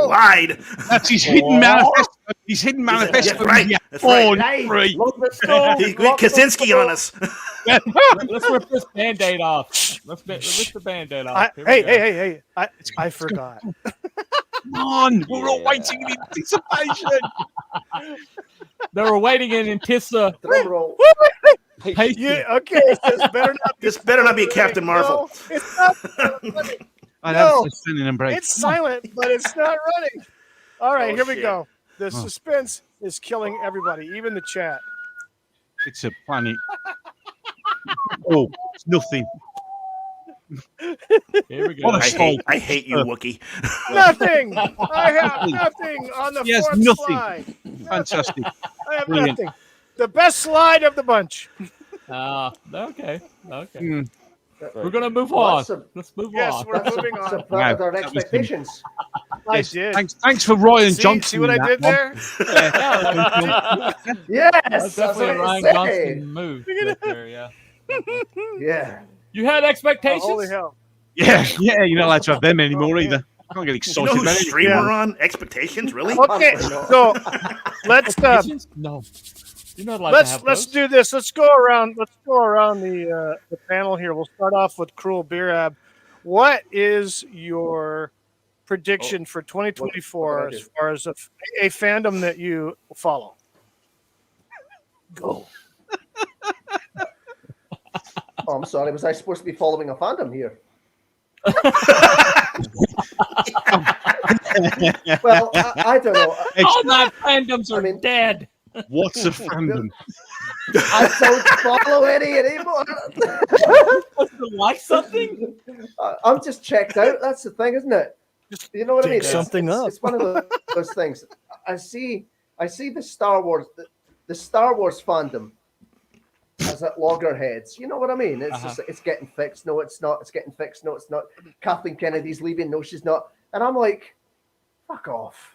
lied. That's his hidden manifesto. His hidden manifesto. That's right. Yeah. That's right. Right. 3. Look at Stone. He went Kaczynski on us. Let's rip this Band-Aid off. Let's rip the Band-Aid off. Here we go. Hey! I forgot. Come on, we're all waiting in anticipation. They were waiting in anticipation. Drum roll. Yeah, okay. This better not be Captain Marvel. No, it's not running. I No. have spinning and break. It's silent, but it's not running. All right, Oh, here we shit. go. The suspense is killing everybody, even the chat. It's a planet. Oh, it's nothing. Here we go. What a I hate you, Wookie. Nothing. I have nothing on the Yes, fourth nothing. slide. Fantastic. I have Brilliant. nothing. The best slide of the bunch. Okay. Mm. We're gonna move Well, on. that's a- Let's move Yes, on. we're moving It's on. above Wow, our that was expectations. I Yes, did. Thanks for Ryan Johnson. See what in I that did one. there? Yes, That's that's definitely what a I Ryan say. Johnson move right there, yeah. Yeah. You had expectations? Holy hell. Yeah, you're not allowed to have them anymore either. Can't get You excited know about whose it. stream we're on? Expectations, really? Okay, so let's Expectations? No. You're not allowed to have let's those. do this. Let's go around the panel here. We'll start off with Crual Birab. What is your prediction for 2024 what did I as do? far as a fandom that you follow? Go. Oh, I'm sorry. Was I supposed to be following a fandom here? Well, I don't know. All my fandoms are I mean- dead. What's a fandom? I don't follow any anymore. Like something? I'm just checked out. That's the thing, isn't it? You know what I mean? dig something up. It's one of those things. I see the Star Wars, the Star Wars fandom as at loggerheads. You know what I mean? It's just it's getting fixed. No, it's not. It's getting fixed. No, it's not. Kathleen Kennedy's leaving. No, she's not. And I'm like, fuck off.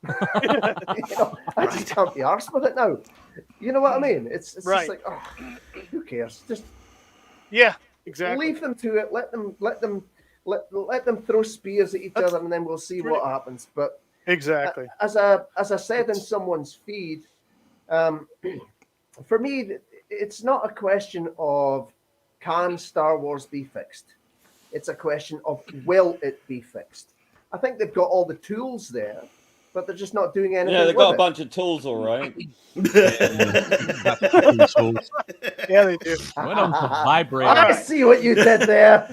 I just can't be arsed with it now. You know what I mean? It's Right. just like, oh, who cares? Just Yeah, exactly. leave them to it. Let them throw spears at each other, and then we'll see what happens. But Exactly. as I said in someone's feed, for me, it's not a question of can Star Wars be fixed. It's a question of will it be fixed. I think they've got all the tools there, but they're just not doing anything. Yeah, they've with got a it. bunch of tools, all right. Yeah, they do. One of them's a vibrator. I see what you did there.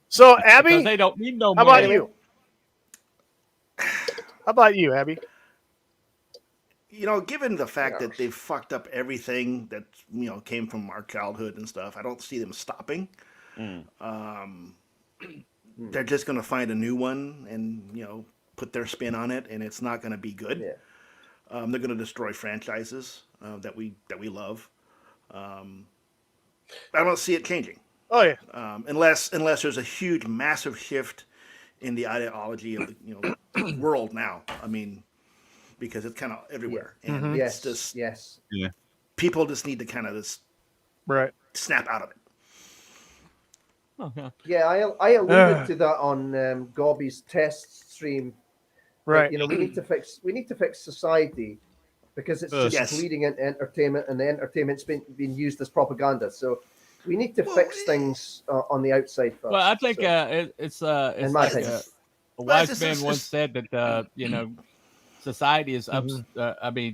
So, Because Abby, they don't need no how money. about you? How about you, Abby? You know, given the fact that they've fucked up everything that came from our childhood and stuff, I don't see them stopping. They're just going to find a new one and put their spin on it, and it's not going to be good. Yeah. They're going to destroy franchises that we love. I don't see it changing. Oh yeah. Unless there's a huge, massive shift in the ideology of the world now. I mean, because it's kind of everywhere, and Yes. it's just Yes. people just need to kind of just Right. snap out of it. Okay. Yeah, I alluded to that on Gobby's test stream. Right. You know, we need to fix society because it's just Yes. bleeding into entertainment, and the entertainment's being used as propaganda. So we need to fix things on the outside first. Well, I think So, it's in my like opinion. a Well, wise man once said that society is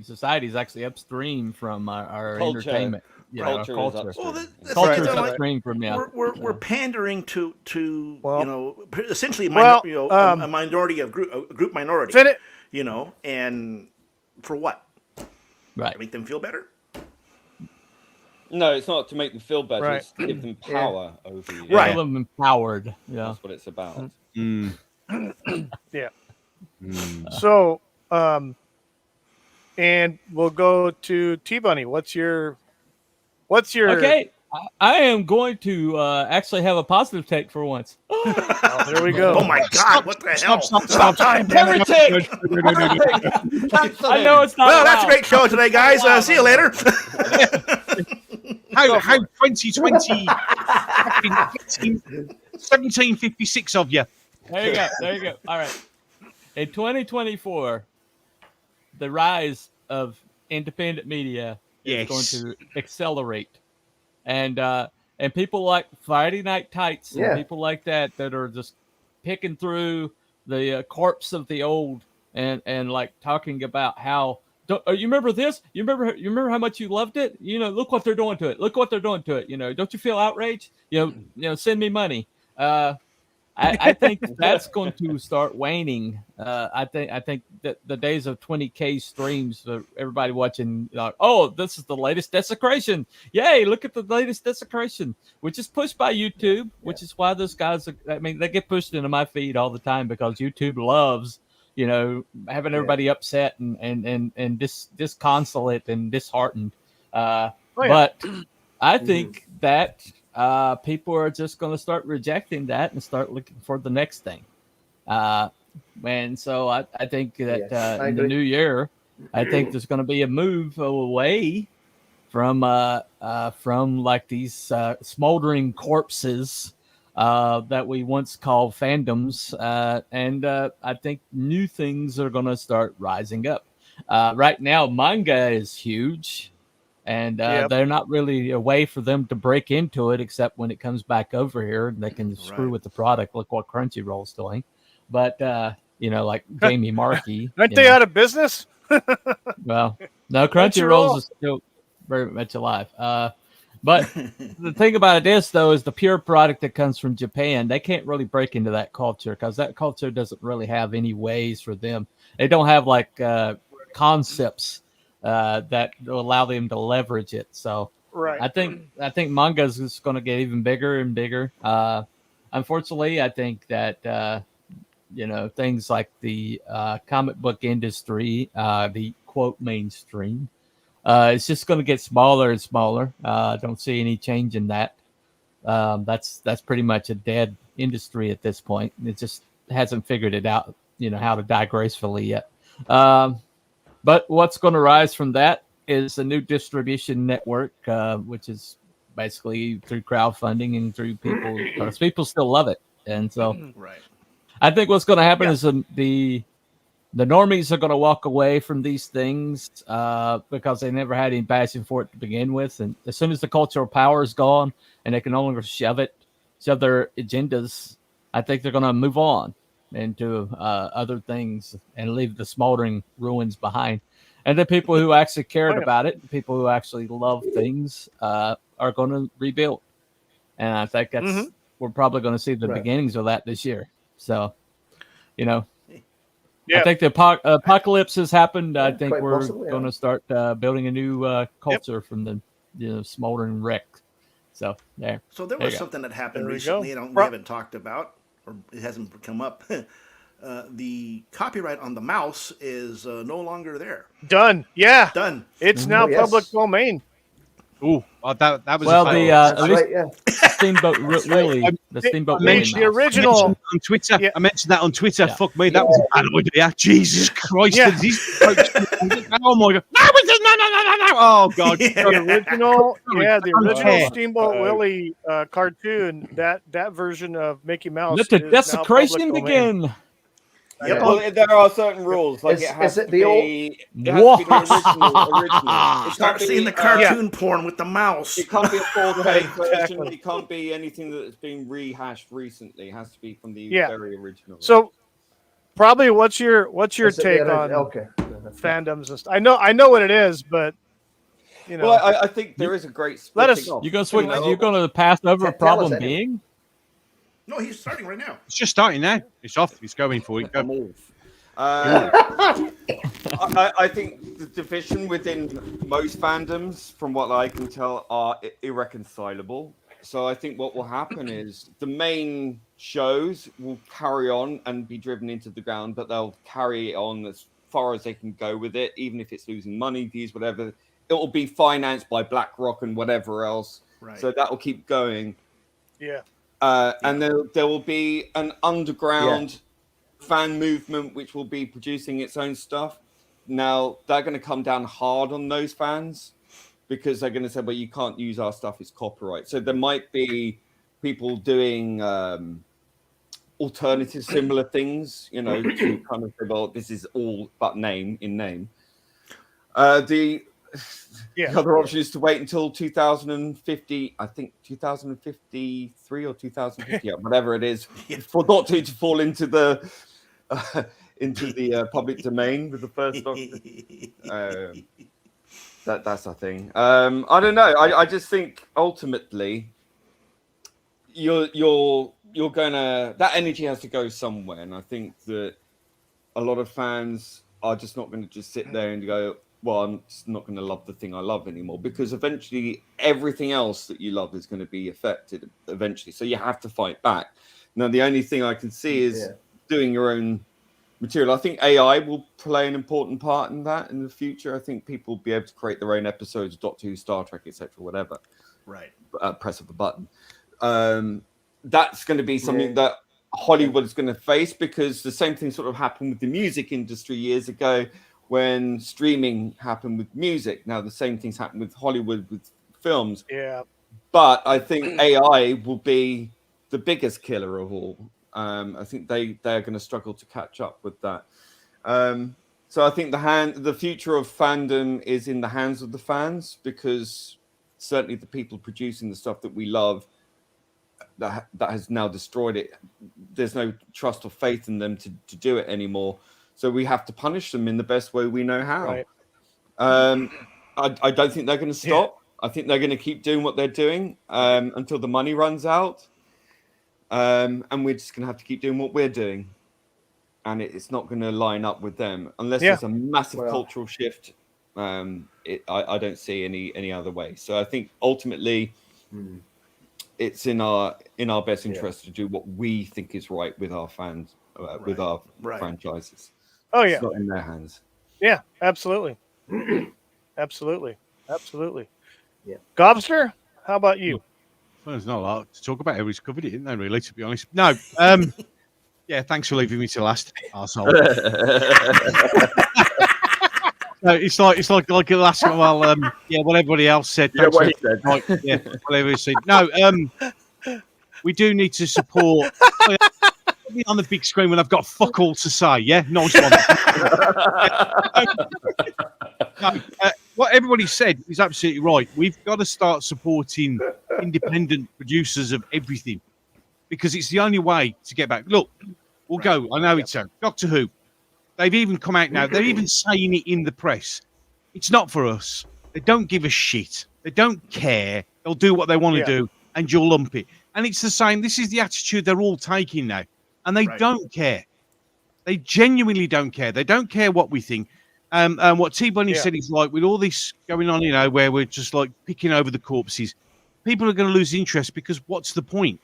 society is actually upstream from our Culture. entertainment. Culture is Culture. upstream. Well, that's Culture right. is You know, upstream from we're pandering to Well- essentially well, a minority of a group minority. And for what? right. To make them feel better? No, it's not to make them feel better. Right. It's to give them power over you. Right. Feel them empowered. Yeah. That's what it's about. Yeah. So, and we'll go to T Bunny. What's your? Okay. I am going to actually have a positive take for once. Oh, there we go. Oh my God! What the hell? Stop time. Heretic! I know it's not. Well, that's a allowed. great show today, guys. See you later. how 2020 1756 of you. There you go. There you go. All right. In 2024, the rise of independent media is going to accelerate, and people like Friday Night Tights and people like that are just picking through the corpse of the old and like talking about how you remember this? You remember how much you loved it? You know, look what they're doing to it. Look what they're doing to it. You know, don't you feel outraged? You know, send me money. I think that's going to start waning. I think that the days of 20K streams, everybody watching, oh, this is the latest desecration. Yay, look at the latest desecration, which is pushed by YouTube, which is why those guys, they get pushed into my feed all the time because YouTube loves, having everybody upset and disconsolate and disheartened. But I think that people are just going to start rejecting that and start looking for the next thing. And so I think that in the new year, I think there's going to be a move away from like these smoldering corpses that we once called fandoms. And I think new things are going to start rising up. Right now, manga is huge. And they're not really a way for them to break into it, except when it comes back over here, and they can screw with the product. Look what Crunchyroll's doing. But, like Jamie Markey. Aren't they out of business? Well, no, Crunchyroll's is still very much alive. But the thing about it is, though, is the pure product that comes from Japan, they can't really break into that culture because that culture doesn't really have any ways for them. They don't have, like, concepts that will allow them to leverage it. So I think manga is just going to get even bigger and bigger. Unfortunately, I think that things like the comic book industry, the quote mainstream, it's just going to get smaller and smaller. Don't see any change in that. That's pretty much a dead industry at this point. It just hasn't figured it out, how to die gracefully yet. But what's going to rise from that is a new distribution network, which is basically through crowdfunding and through people, because people still love it. And so I think what's going to happen is the normies are going to walk away from these things because they never had any passion for it to begin with. And as soon as the cultural power is gone and they can no longer shove their agendas, I think they're going to move on into other things and leave the smoldering ruins behind. And the people who actually cared about it, the people who actually love things, are going to rebuild. And I think that's we're probably going to see the beginnings of that this year. So, I think the apocalypse has happened. I think we're going to start building a new culture from the smoldering wreck. So there. So there was something that happened recently, and we haven't talked about, or it hasn't come up. The copyright on the mouse is no longer there. Done. Yeah. Done. It's now public domain. Ooh, that was at least Steamboat Willie, the Steamboat Willie mouse. The original on Twitter. I mentioned that on Twitter. Fuck me, that was a bad idea. Jesus Christ! Oh my God! No! Oh God! The original Steamboat Willie cartoon. That version of Mickey Mouse. Let the desecration begin. Yeah. Well, there are certain rules. Like it has to be the original. Start seeing the cartoon porn with the mouse. It can't be a 4K version. It can't be anything that's been rehashed recently. It has to be from the very original. So, probably what's your take on fandoms? And stuff? I know what it is, but Well, I think there is a great. Let us. You're going to pass over a problem being. No, he's starting right now. It's just starting now. It's off. It's going for it. I think the division within most fandoms, from what I can tell, are irreconcilable. So I think what will happen is the main shows will carry on and be driven into the ground, but they'll carry it on as far as they can go with it, even if it's losing money, views, whatever. It will be financed by BlackRock and whatever else. Right. So that will keep going. Yeah. And there will be an underground fan movement which will be producing its own stuff. Now, they're going to come down hard on those fans because they're going to say, well, you can't use our stuff, it's copyright. So there might be people doing alternative similar things, you know, to kind of say, well, this is all but name. The other option is to wait until 2050, I think 2053 or 2050, whatever it is, for Doctor Who to fall into the public domain with the first Doctor. That's a thing. I don't know. I just think ultimately you're gonna, that energy has to go somewhere, and I think that a lot of fans are just not going to just sit there and go, well, I'm just not going to love the thing I love anymore, because eventually everything else that you love is going to be affected eventually. So you have to fight back. Now, the only thing I can see is doing your own material. I think AI will play an important part in that in the future. I think people will be able to create their own episodes of Doctor Who, Star Trek, etc., whatever. Right. Press of a button. That's going to be something that Hollywood is going to face, because the same thing sort of happened with the music industry years ago when streaming happened with music. Now the same things happen with Hollywood with films. Yeah. But I think AI will be the biggest killer of all. I think they're going to struggle to catch up with that. So I think the future of fandom is in the hands of the fans, because certainly the people producing the stuff that we love, that has now destroyed it. There's no trust or faith in them to do it anymore. So we have to punish them in the best way we know how. Right. I don't think they're going to stop. I think they're going to keep doing what they're doing until the money runs out. And we're just going to have to keep doing what we're doing. And it's not going to line up with them unless there's a massive cultural shift. I don't see any other way. So I think ultimately it's in our best interest to do what we think is right with our fans, with our franchises. Oh yeah, it's not in their hands. Yeah, absolutely, absolutely. Yeah, Gobster, how about you? Well, there's not a lot to talk about. Everybody's covered it, isn't there? Really, to be honest. No. Yeah, thanks for leaving me to last, arsehole. No, it's like the last one. Well, what everybody else said. What he said. Whatever he said. No, we do need to support. On the big screen when I've got fuck all to say. Yeah, nice one. What everybody said is absolutely right. We've got to start supporting independent producers of everything, because it's the only way to get back. Look, we'll go. I know it's Doctor Who. They've even come out now. They're even saying it in the press. It's not for us. They don't give a shit. They don't care. They'll do what they want to do, and you'll lump it. And it's the same. This is the attitude they're all taking now. And they don't care. They genuinely don't care. They don't care what we think. And what T Bunny said is like, with all this going on, where we're just like picking over the corpses, people are going to lose interest, because what's the point?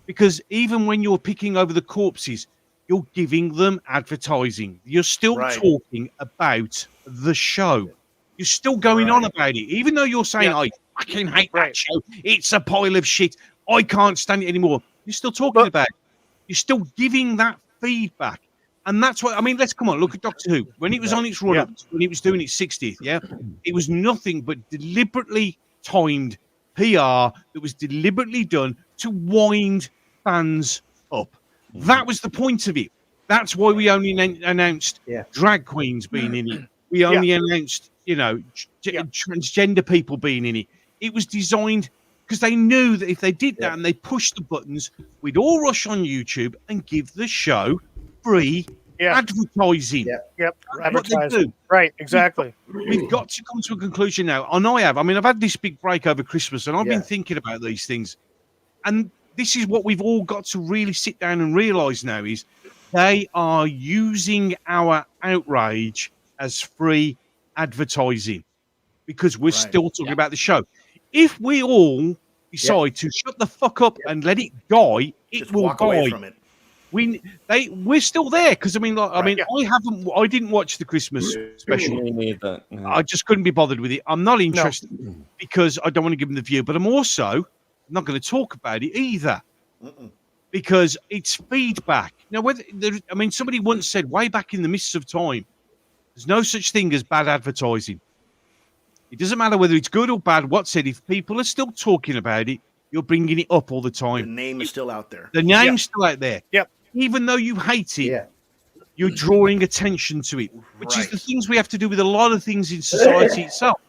Because even when you're picking over the corpses, you're giving them advertising. You're still talking about the show. You're still going on about it. Even though you're saying, I fucking hate that show. It's a pile of shit. I can't stand it anymore. You're still talking about it. You're still giving that feedback. And that's what, I mean, let's come on, look at Doctor Who. When it was on its run-up, when it was doing its 60th, it was nothing but deliberately timed PR that was deliberately done to wind fans up. That was the point of it. That's why we only announced drag queens being in it. We only announced, transgender people being in it. It was designed because they knew that if they did that and they pushed the buttons, we'd all rush on YouTube and give the show free advertising. Advertising. Right, exactly. We've got to come to a conclusion now. And I've had this big break over Christmas, and I've been thinking about these things. And this is what we've all got to really sit down and realise now, is they are using our outrage as free advertising, because we're still talking about the show. If we all decide to shut the fuck up and let it die, it will walk die. Away from it. We're still there, because I didn't watch the Christmas special. Me neither. I just couldn't be bothered with it. I'm not interested because I don't want to give them the view, but I'm also not going to talk about it either, because it's feedback. Now, somebody once said way back in the mists of time, there's no such thing as bad advertising. It doesn't matter whether it's good or bad. What's said, if people are still talking about it, you're bringing it up all the The time. name is still out there. The name's still out there. Yep. Even though you hate it, Yeah. you're drawing attention to it, which is the Right. things we have to do with a lot of things in society itself.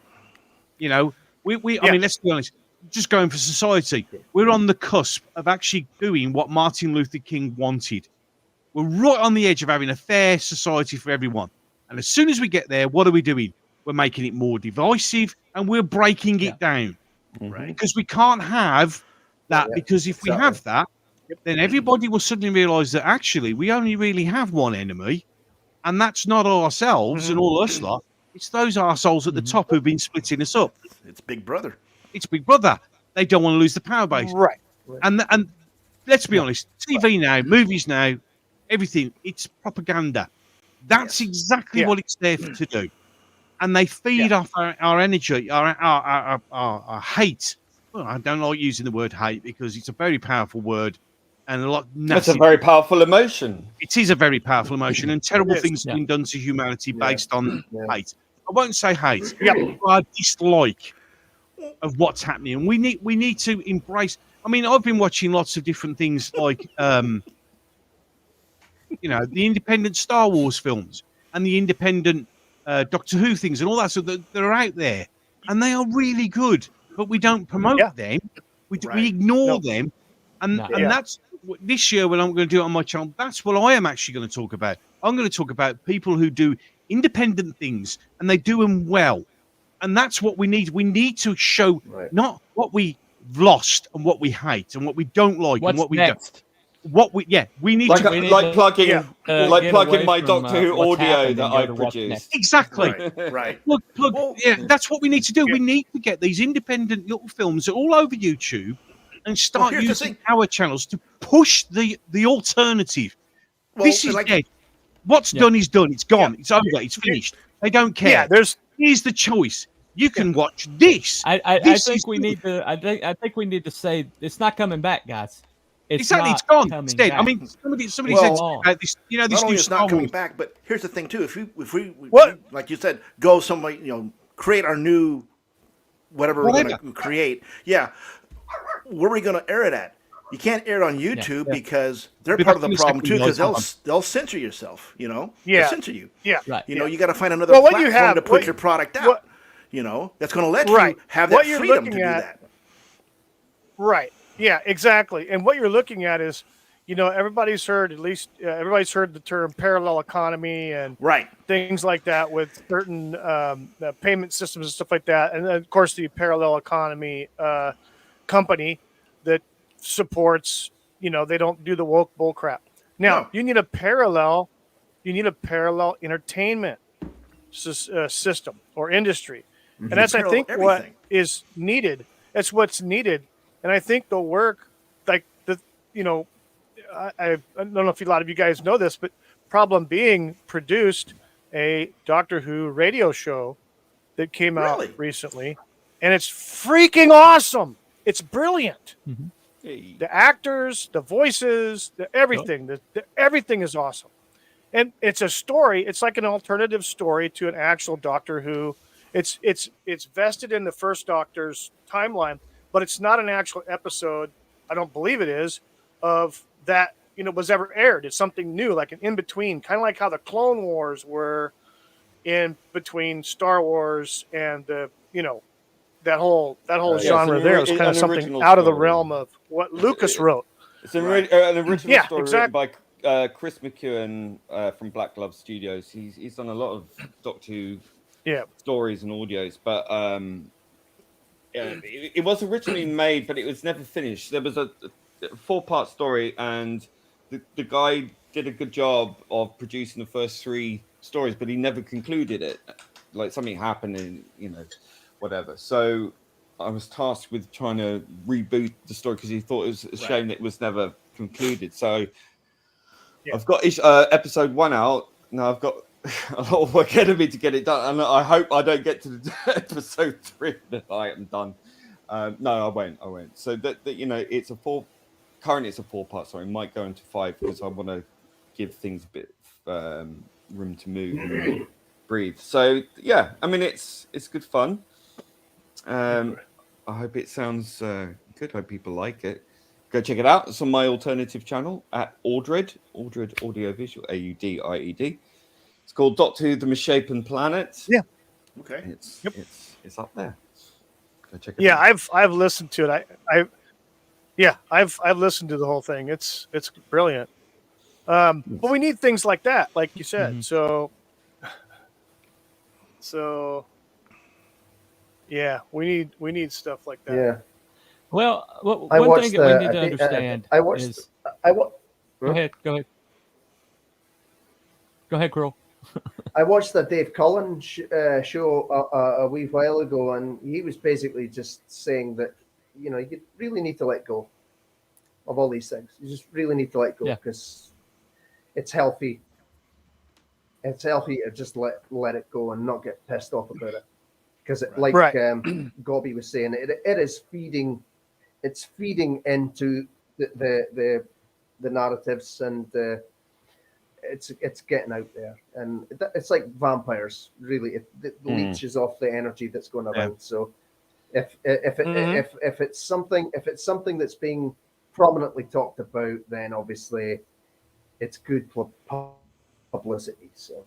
You know, I mean, let's be honest, just going for society, we're on the cusp of actually doing what Martin Luther King wanted. We're right on the edge of having a fair society for everyone. And as soon as we get there, what are we doing? We're making it more divisive and we're breaking it down. Right. Because we can't have that, because if we have that, then everybody will suddenly realize that actually we only really have one enemy, and that's not ourselves and all us lot. It's those arseholes at the top who've been splitting us up. It's Big Brother. It's Big Brother. They don't want to lose the power base. Right. And let's be honest, TV now, movies now, everything, it's propaganda. That's exactly what it's there for, to do. And they feed off our energy, our hate. Well, I don't like using the word hate because it's a very powerful word and a lot It's a very powerful emotion. It is a very powerful emotion, and terrible things have been done to humanity based on hate. I won't say hate, but dislike of what's happening. And we need to embrace. I mean, I've been watching lots of different things like you know, the independent Star Wars films and the independent Doctor Who things and all that, so that are out there, and they are really good. But we don't promote them. We ignore them, and that's this year when I'm going to do it on my channel. That's what I am actually going to talk about. I'm going to talk about people who do independent things and they do them well, and that's what we need. We need to show not what we lost and what we hate and what we don't like and what we next? What we need like, to plugging get my away Doctor from, Who what's audio happened that and go I to what's produced. next. exactly. Right. Plug, that's what we need to do. We need to get these independent little films all over YouTube and start here's the using thing. our channels to push the alternative. Well, This is dead. What's done is done. It's gone. It's over. It's finished. They don't care. Yeah, Here's the choice. You can watch this. I This think is we good. need to. I think we need to say it's not coming back, guys. Exactly, it's not gone. coming It's dead. I back. mean, somebody said Well, about this. You know, this Not only new is Star not coming Wars. back, but here's the thing too. If we What? like you said, go somewhere, you know, create our new whatever we're going to create. Yeah, where are we going to air it at? You can't air it on YouTube because they're part of the problem too, because they'll censor yourself. You know, they'll censor you. Yeah. Right. You know, you got to find another Well, what platform you have- to put what- your product out. what- You know, that's going to let Right. you have What that you're freedom to looking do at- that. Right. Yeah, exactly. And what you're looking at is, you know, everybody's heard the term parallel economy and Right. things like that with certain payment systems and stuff like that. And then, of course, the parallel economy company that supports, you know, they don't do the woke bull crap. Now, No. you need a parallel entertainment system or industry. And that's, I think, what everything. is needed. That's what's needed. And I think the work, like the, you know, I don't know if a lot of you guys know this, but Problem Being produced a Doctor Who radio show that came out Really? recently, and it's freaking awesome. It's brilliant. Hey. The actors, the voices, everything, everything is awesome. And it's a story. It's like an alternative story to an actual Doctor Who. It's vested in the first Doctor's timeline, but it's not an actual episode. I don't believe it is of that, you know, was ever aired. It's something new, like an in between, kind of like how the Clone Wars were in between Star Wars and the, you know, that whole genre there. It was kind of something original out of the story. realm of what Lucas wrote. It's an original Yeah, story exactly. written by Chris McEwen from Black Glove Studios. He's done a lot of Doctor Who stories and audios, but it was originally made, but it was never finished. There was a 4-part story, and the guy did a good job of producing the first 3 stories, but he never concluded it. Like something happened, and you know, whatever. So I was tasked with trying to reboot the story because he thought it was a shame that it was never concluded. So I've got episode 1 out now. I've got a lot of work ahead of me to get it done, and I hope I don't get to episode 3 that I am done. No, I won't. So that you know, currently it's a 4-part story. It might go into 5 because I want to give things a bit room to move and breathe. So yeah, I mean it's good fun. I hope it sounds good. Hope people like it. Go check it out. It's on my alternative channel at Audred Audiovisual, AUDIED. It's called Doctor Who: The Misshapen Planet. Yeah. Okay. It's up there. Go check it out. Yeah, I've listened to it. I've listened to the whole thing. It's brilliant. But we need things like that, like you said. So yeah, we need stuff like that. Yeah. Well, one thing that we need to understand is. Go ahead. Go ahead, Cruel. I watched the Dave Cullen show a wee while ago, and he was basically just saying that, you know, you really need to let go of all these things. You just really need to let go because it's healthy. It's healthy to just let it go and not get pissed off about it. Because, like Gobby was saying, it is feeding. It's feeding into the narratives, and it's getting out there, and it's like vampires. Really, it leeches off the energy that's going around. Yeah. So, if it's something that's being prominently talked about, then obviously it's good publicity. So,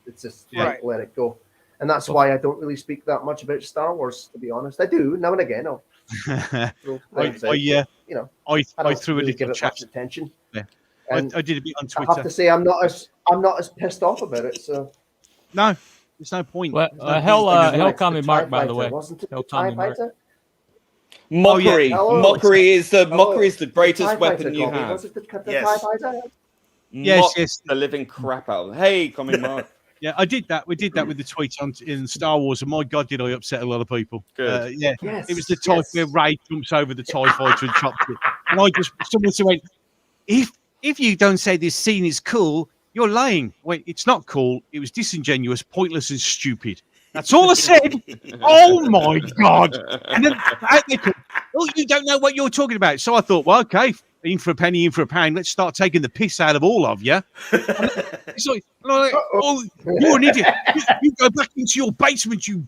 it's just let it go. And that's why I don't really speak that much about Star Wars, to be honest. I do now and again. I threw a little chat attention. Yeah. I did a bit on Twitter. I have to say I'm not as pissed off about it. So no, there's no point. Well, hell, call me Mark, by the way. Wasn't it hell, call me Mark. Mockery, mockery is the greatest weapon you have. Was it the TIE fighter? Yes. The living crap out. Hey, comment Mark. Yeah, I did that. We did that with the tweet in Star Wars, and my God, did I upset a lot of people. Good. It was the type where Ray jumps over the TIE fighter and chops it. And someone went, if you don't say this scene is cool, you're lying. Wait, it's not cool. It was disingenuous, pointless, and stupid. That's all I said. Oh my God! And then you don't know what you're talking about. So I thought, well, okay, in for a penny, in for a pound. Let's start taking the piss out of all of you. It's like, oh, you're an idiot. You go back into your basement, you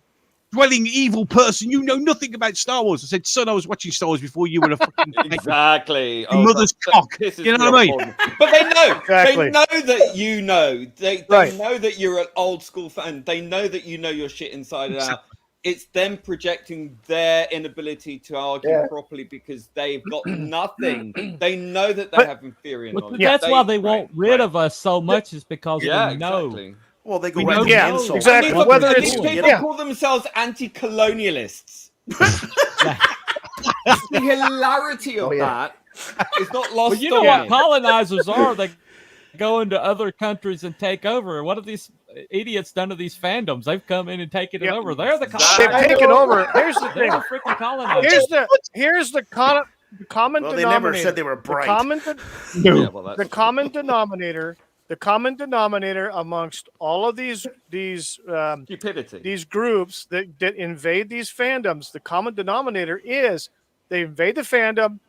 dwelling evil person. You know nothing about Star Wars. I said, son, I was watching Star Wars before you were a fucking exactly. Your mother's cock. You know what I mean? But they know. Exactly. They know that you know. They know that you're an old school fan. They know that you know your shit inside and out. It's them projecting their inability to argue properly because they've got nothing. They know that they have inferior knowledge. That's why they want rid of us so much, is because we know. Exactly. Well, they go right to the insult. Exactly. People call themselves anti-colonialists. The hilarity of that is not lost. Well, you know what colonizers are? They go into other countries and take over. What have these idiots done to these fandoms? They've come in and taken it over. They're the colonizers. They've taken over. Here's the thing. They're the freaking colonizers. Here's the common denominator. They never said they were bright. The common denominator. The common denominator amongst all of these stupidity, these groups that invade these fandoms, the common denominator is they invade the fandom,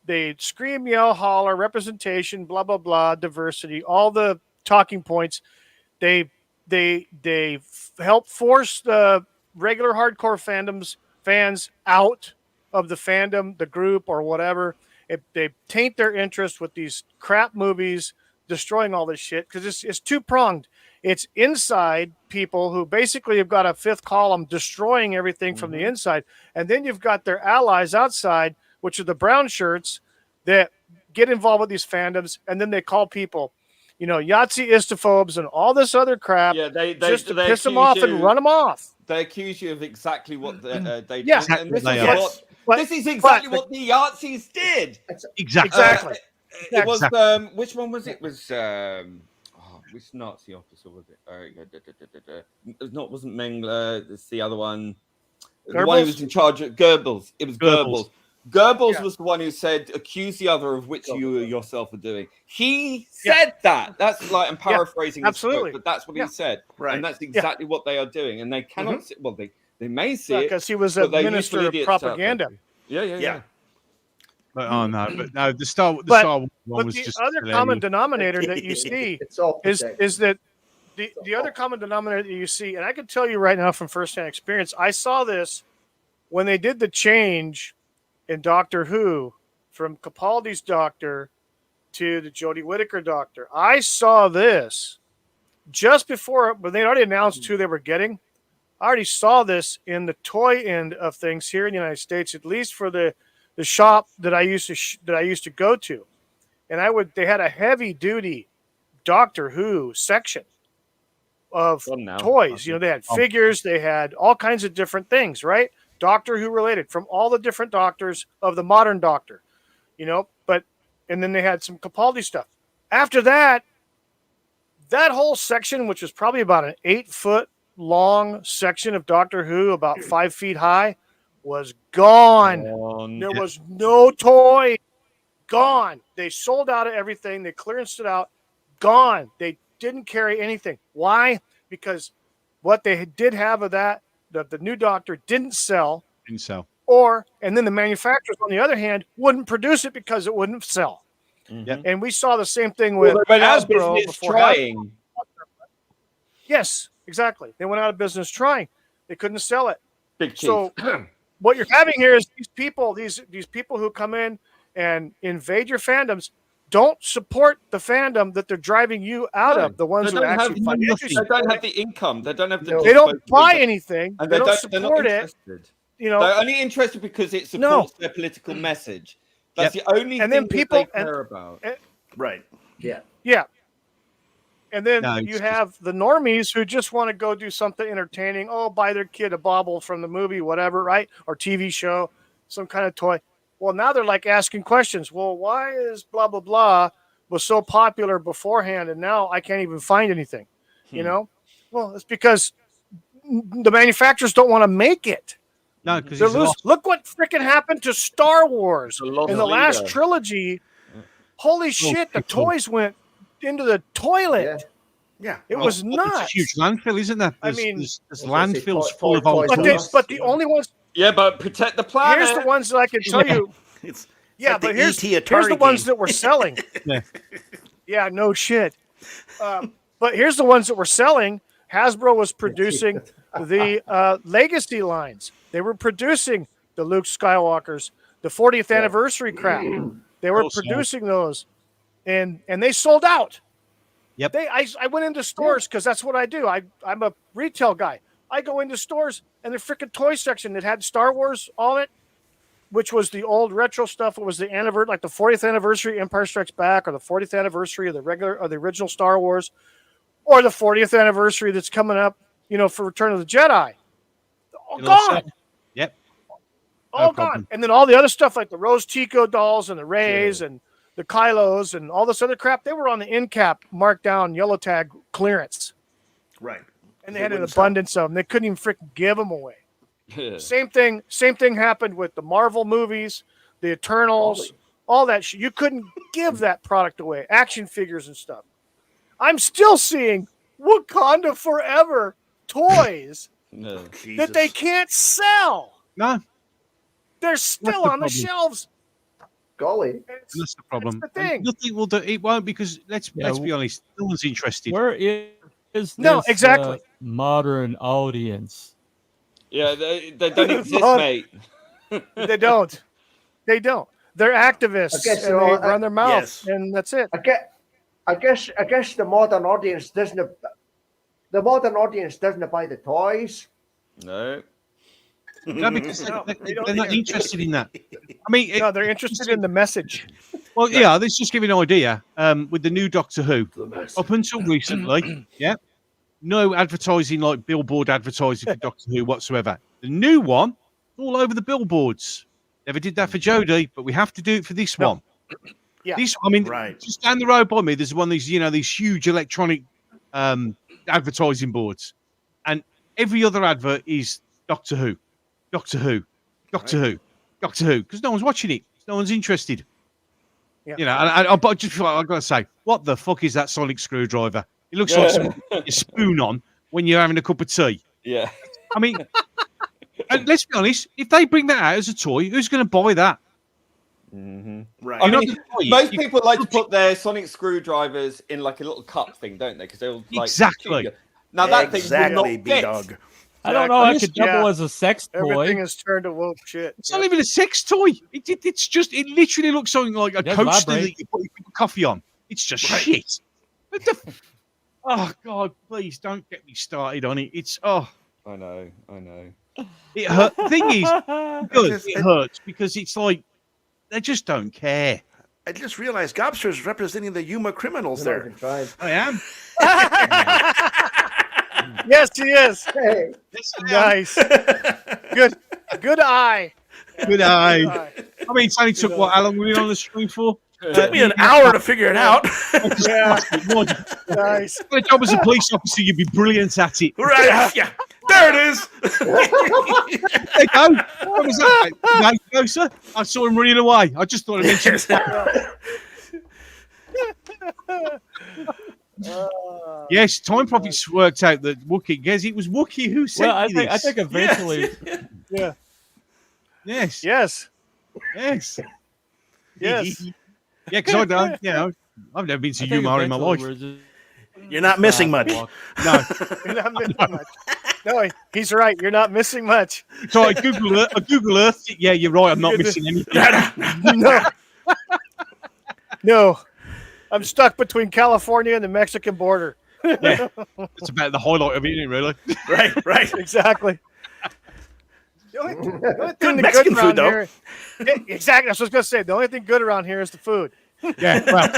they scream, yell, holler, representation, blah blah blah, diversity, all the talking points. They help force the regular hardcore fans out of the fandom, the group, or whatever. They taint their interest with these crap movies, destroying all this shit because it's two-pronged. It's inside people who basically have got a fifth column destroying everything from the inside, and then you've got their allies outside, which are the brown shirts that get involved with these fandoms, and then they call people, Yahtzee istophobes and all this other crap, just to piss them off and run them off. They accuse you of exactly what they did. Yeah, and this is exactly what the Yahtzees did. Exactly. It was which one was it? It was which Nazi officer was it? It wasn't Mengele. It's the other one. The one who was in charge of Goebbels. It was Goebbels. Goebbels was the one who said, accuse the other of which you yourself are doing. He said that. That's like, I'm paraphrasing his quote, but that's what he said. Right. And that's exactly what they are doing. And they cannot see, well, they may see it. Because he was a minister of propaganda. Yeah. But the Star Wars one was just other common denominator that you see is that the other common denominator that you see, and I can tell you right now from firsthand experience, I saw this when they did the change in Doctor Who from Capaldi's Doctor to the Jodie Whittaker Doctor, I saw this just before, when they already announced who they were getting. I already saw this in the toy end of things here in the United States, at least for the shop that I used to go to, and they had a heavy duty Doctor Who section of toys. You know, they had figures, they had all kinds of different things, right? Doctor Who related from all the different doctors of the modern Doctor, you know. And then they had some Capaldi stuff. After that, that whole section, which was probably about an 8-foot long section of Doctor Who, about 5 feet high, was gone. There was no toy. Gone. They sold out of everything. They clearanced it out. Gone. They didn't carry anything. Why? Because what they did have of that, the new Doctor didn't sell. And then the manufacturers, on the other hand, wouldn't produce it because it wouldn't sell. Yep. And we saw the same thing with Hasbro before trying. Yes, exactly. They went out of business trying. They couldn't sell it. Big Chief. So what you're having here is these people who come in and invade your fandoms don't support the fandom that they're driving you out of. The ones who actually they don't have the income. They don't have the. They don't buy anything. And they don't support it. You know, they're only interested because it supports their political message. That's the only thing that they care about. Right. Yeah. Yeah. And then you have the normies who just want to go do something entertaining. Oh, buy their kid a bauble from the movie, whatever, right? Or TV show, some kind of toy. Well, now they're like asking questions. Well, why is blah, blah, blah was so popular beforehand and now I can't even find anything, you know? Well, it's because the manufacturers don't want to make it. No, because look what freaking happened to Star Wars in the last trilogy. Holy shit, the toys went into the toilet. Yeah. It was nuts. It's a huge landfill, isn't there? I mean, there's landfills full of old toys. But the only ones. Yeah, but protect the planet. Here's the ones that I can tell you. But here's the ones that were selling. Yeah, no shit. But here's the ones that were selling. Hasbro was producing the legacy lines. They were producing the Luke Skywalkers, the 40th anniversary crap. They were producing those, and they sold out. Yep. I went into stores because that's what I do. I'm a retail guy. I go into stores and the freaking toy section that had Star Wars on it, which was the old retro stuff. It was the anniversary, like the 40th anniversary Empire Strikes Back, or the 40th anniversary of the original Star Wars, or the 40th anniversary that's coming up, you know, for Return of the Jedi. All gone. Yep. All gone. And then all the other stuff like the Rose Tico dolls and the Rays and the Kylos and all this other crap, they were on the end cap marked down yellow tag clearance. Right. And they had an abundance of them. They couldn't even freaking give them away. Same thing happened with the Marvel movies, the Eternals, all that shit. You couldn't give that product away. Action figures and stuff. I'm still seeing Wakanda Forever toys that they can't sell. No. They're still on the shelves. Golly. That's the problem. That's the thing. Nothing will do. It won't, because let's be honest, no one's interested. Where is no, exactly. Modern audience? Yeah, they don't exist, mate. They don't. They're activists. And they run their mouth, and that's it. I guess the modern audience doesn't buy the toys. No. No, because they're not interested in that. I mean, they're interested in the message. Well, yeah, let's just give you an idea. With the new Doctor Who, up until recently, no advertising, like billboard advertising for Doctor Who whatsoever. The new one, all over the billboards. Never did that for Jodie, but we have to do it for this one. Yeah. Just down the road by me, there's one of these, these huge electronic advertising boards, and every other advert is Doctor Who, Doctor Who, Doctor Who, Doctor Who, because no one's watching it, no one's interested. Yeah. But just I've got to say, what the fuck is that sonic screwdriver? It looks like something you spoon on when you're having a cup of tea. Yeah. I mean, and let's be honest, if they bring that out as a toy, who's going to buy that? Mm-hmm. Right. I mean, most people like to put their sonic screwdrivers in like a little cup thing, don't they? Because they'll like exactly. Now that thing will not fit. B-dog. I don't know. I Exactly. could double as a sex Everything toy. has turned to wolf shit. It's not even a sex toy. It's just, it literally looks something like a It does coaster vibrate. that you put your coffee on. It's just shit. What the oh, God, please don't get me started on it. It's, I know. it hurt. The thing is, it hurts because it's like, they just don't care. I just realized Gobster's representing the Yuma criminals They're not there. even trying. I am. Yes, he is. Hey, Nice. Good eye. Good eye. I mean, it only took, how long were we on the screen for? Took me an hour to figure it out. Yeah. Nice. My job as a police officer, you'd be brilliant at it. Right? Yeah. There it is. There you go. What was that? No, closer. I saw him running away. I just thought I mentioned Yes, Time Profits worked out that Wookiee, guess it was Wookiee who said Well, this. I think eventually. Yeah. Yes. Yes. Yes. Yes. Yeah, because I don't, I've never been to Yuma in my life. You're not missing much. No. You're not missing much. No, he's right. You're not missing much. So I Google Earth. Yeah, you're right. I'm not missing anything. No. No. I'm stuck between California and the Mexican border. Yeah. It's about the highlight of it, isn't it, really? Right. Exactly. The only thing that's Mexican good around food, though. here, exactly. That's what I was going to say. The only thing good around here is the food. Yeah, well.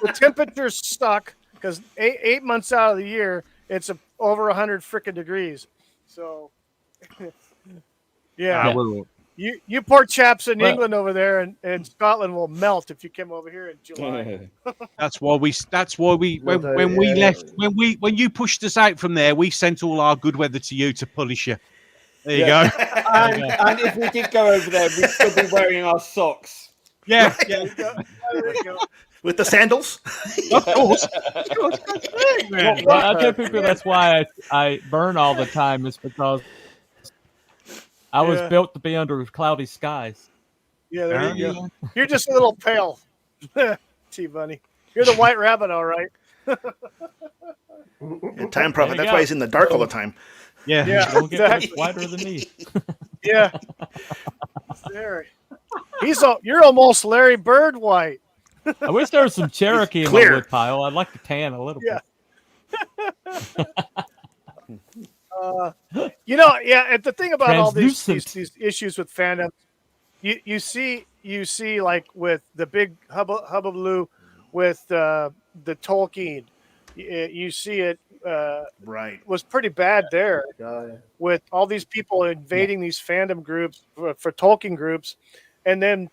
The temperature's stuck because 8 months out of the year, it's over 100 frickin' degrees. So, yeah. You poor chaps in England over there and Scotland will melt if you come over here in July. That's why when you pushed us out from there, we sent all our good weather to you to punish you. There you go. And if we did go over there, we'd still be wearing our socks. Yeah. There we go. With the sandals. Of course. Well, I tell people that's why I burn all the time is because I was built to be under cloudy skies. Yeah, there you go. You're just a little pale, T-Bunny. You're the white rabbit, all right. Time Prophet. That's why he's in the dark all the time. Yeah. Yeah, Don't get much exactly. whiter than me. Yeah. There. You're almost Larry Bird white. I wish there was some Cherokee in my wood pile. I'd like to tan a little bit. And the thing about all these issues with fandom, you see like with the big hullabaloo with the Tolkien, you see it was pretty bad there with all these people invading these fandom groups for Tolkien groups, and then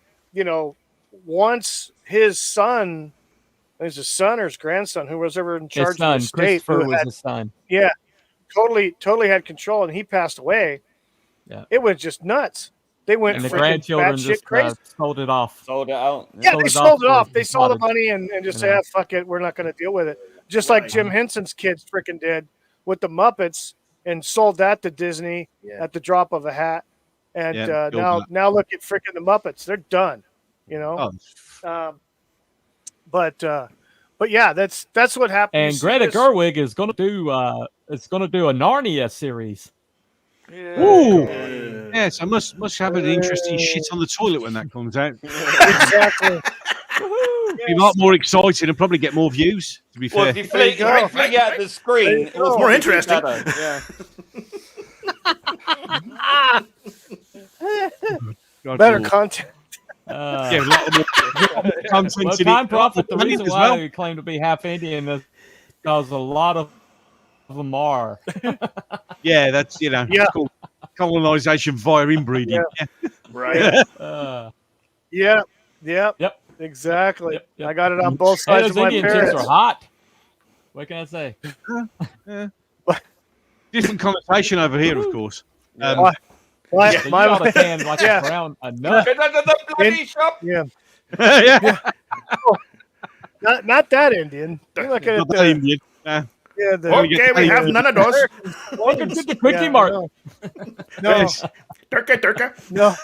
once his son or his grandson, who was ever in charge of the state, Christopher was his son. Yeah, totally had control, and he passed away. Yeah, it was just nuts. They went and the freaking grandchildren batshit crazy. Sold it off. Sold it out. Yeah, they sold it off. They saw the money and just said, fuck it, we're not going to deal with it. Just like Jim Henson's kids freaking did with the Muppets and sold that to Disney at the drop of a hat. And now look at freaking the Muppets. They're done, But yeah, that's what happened. And Greta Gerwig is going to do a Narnia series. Yeah. Ooh, yes, I must have an interesting shit on the toilet when that comes out. Exactly. Be a lot more exciting and probably get more views. To be fair, if you flick out the screen, it was more interesting. Yeah. Better content. A lot more content. Well, Time Prophet, the reason why they claim to be half Indian is because a lot of them are. Yeah, that's called colonization via inbreeding. Right. Yep. Exactly. Yep. I got it on both sides of my Indian parents. chicks are hot. What can I say? Different connotation over here, of course. My can like a brown a nut. The bloody shop. Yeah. Yeah. Not that Indian. You're looking at Not that Indian. Okay, we have none of those. Welcome to the Quickie Mart. No. Durka. No.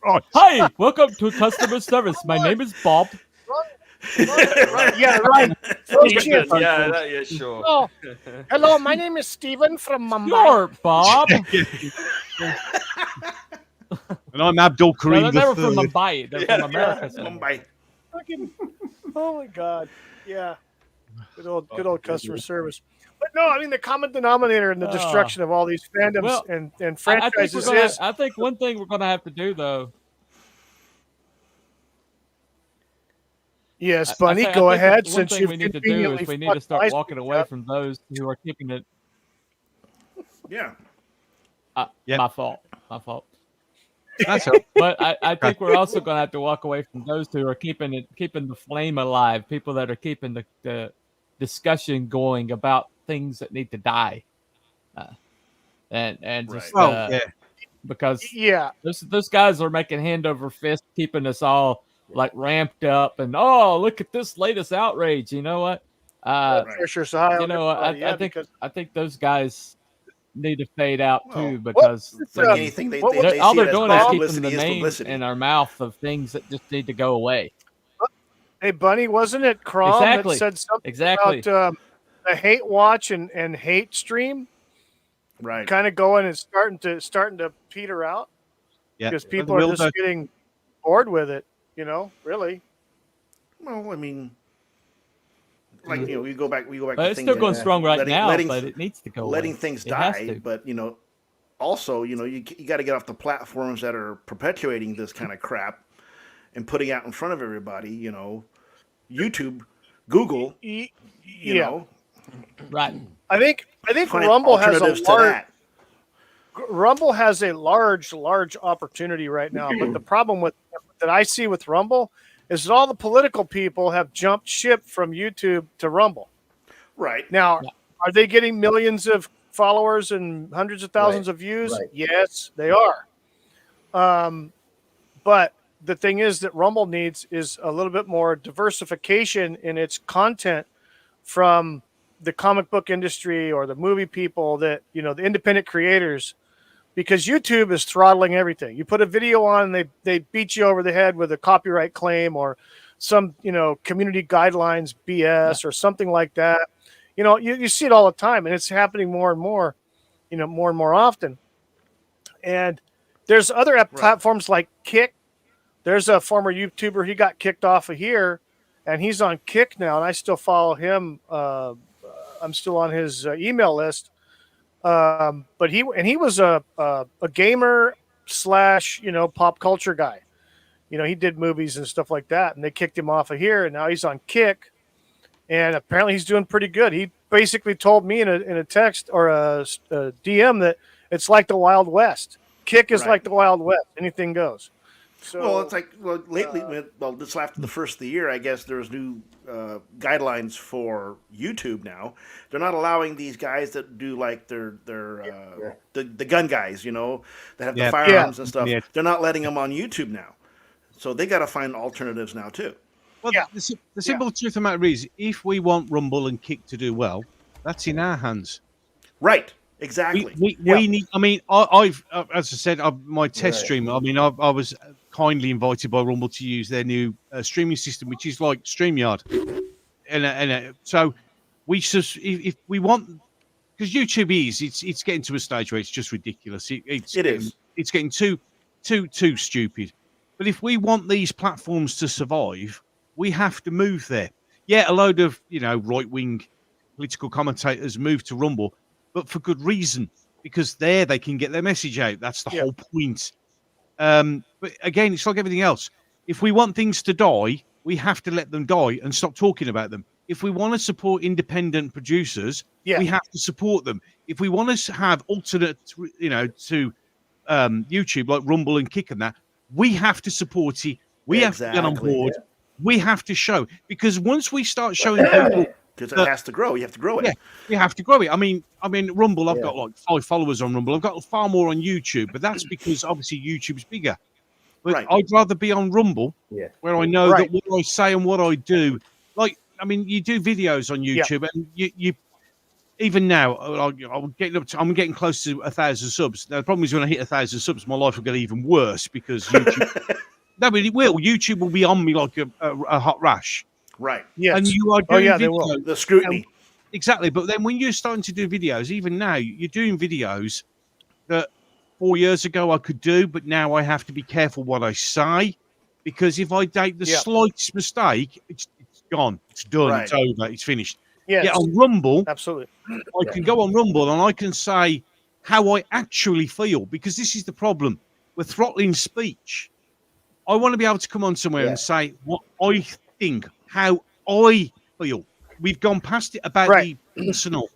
Right. Hi, welcome to customer service. My name is Bob. Right, yeah, right. Stephen, yeah, sure. Oh, hello, my name is Stephen from Mumbai. Sure, Bob. And I'm Abdul No, Karim they're never from III. Mumbai. They're from America. So. Mumbai. Fucking, oh my God. Yeah. Good old customer service. But no, I mean the common denominator in the destruction of all these fandoms and franchises is. I think one thing we're gonna have to do though. Yes, Bunny, go ahead. Since thing you've we need to do is we need to start walking away from those who are keeping it. Yeah. My fault. My fault. That's But I think we're also going to have to walk away from those who are keeping the flame alive. People that are keeping the discussion going about things that need to die, and just because those guys are making hand over fist, keeping us all like ramped up, and look at this latest outrage. You know what? Pressure so high. You know, I think those guys need to fade out too, because because like anything they all see they're doing is keeping the name publicity in our mouth of things that just need to go away. Hey, Bunny, wasn't it Crom that said something about a hate watch and hate stream? Right. Kind of going and starting to peter out. Yeah. Because people are just getting bored with it, really. Well, I mean, like, we go back But to it's things still going like strong right now, letting, but it needs to go letting away. things It has die, to. but also, you got to get off the platforms that are perpetuating this kind of crap and putting out in front of everybody, YouTube, Google, you know. Right. I think Rumble has a large opportunity right now, but the problem that I see with Rumble is that all the political people have jumped ship from YouTube to Rumble. Right. Now, are they getting millions of followers and hundreds of thousands of views? Right. Yes, they are. But the thing is that Rumble needs is a little bit more diversification in its content from the comic book industry or the movie people that, the independent creators, because YouTube is throttling everything. You put a video on and they beat you over the head with a copyright claim or some, community guidelines BS or something like that. You see it all the time, and it's happening more and more, more and more often. And there's other platforms like Kick. There's a former YouTuber, he got kicked off of here, and he's on Kick now, and I still follow him. I'm still on his email list. But he was a gamer / pop culture guy. He did movies and stuff like that, and they kicked him off of here, and now he's on Kick, and apparently he's doing pretty good. He basically told me in a text or a DM that it's like the Wild West. Kick is like the Wild West. Anything goes. So, it's like lately, just after the first of the year, I guess there's new guidelines for YouTube now. They're not allowing these guys that do like the gun guys, that have the firearms and stuff. Yeah. They're not letting them on YouTube now, so they got to find alternatives now too. Well, the simple truth of the matter is, if we want Rumble and Kick to do well, that's in our hands. Right. Exactly. We need. I mean, I've as I said, my test stream. I mean, I was kindly invited by Rumble to use their new streaming system, which is like StreamYard. And so we just, if we want, because YouTube it's getting to a stage where it's just ridiculous. It's getting too stupid. But if we want these platforms to survive, we have to move there. Yeah, a load of right wing political commentators move to Rumble, but for good reason, because there they can get their message out. That's the whole point. But again, it's like everything else. If we want things to die, we have to let them die and stop talking about them. If we want to support independent producers, we have to support them. If we want to have alternate, to YouTube like Rumble and Kick and that, we have to support it. We have to get on board. Yeah. We have to show, because once we start showing people, because it has to grow, you have to grow it. Yeah, you have to grow it. I mean, Rumble. I've got like 5 followers on Rumble. I've got far more on YouTube, but that's because obviously YouTube's bigger. But I'd rather be on Rumble, where I know that what I say and what I do. Like, I mean, you do videos on YouTube, and you even now, I'm getting close to 1,000 subs. Now, the problem is when I hit 1,000 subs, my life will get even worse because YouTube. No, but it will. YouTube will be on me like a hot rash. Right. Yes. And you are Oh, doing yeah, they video. will. The scrutiny. Exactly. But then when you're starting to do videos, even now, you're doing videos that 4 years ago I could do, but now I have to be careful what I say, because if I make the Yep. slightest mistake, it's gone, it's done, Right. it's over, it's finished. Yes. Yeah, on Rumble, Absolutely. I can go on Rumble and I can say how I actually feel, because this is the problem. We're throttling speech. I want to be able to come on somewhere Yeah. and say what I think, how I feel. We've gone past it about Right. the personal.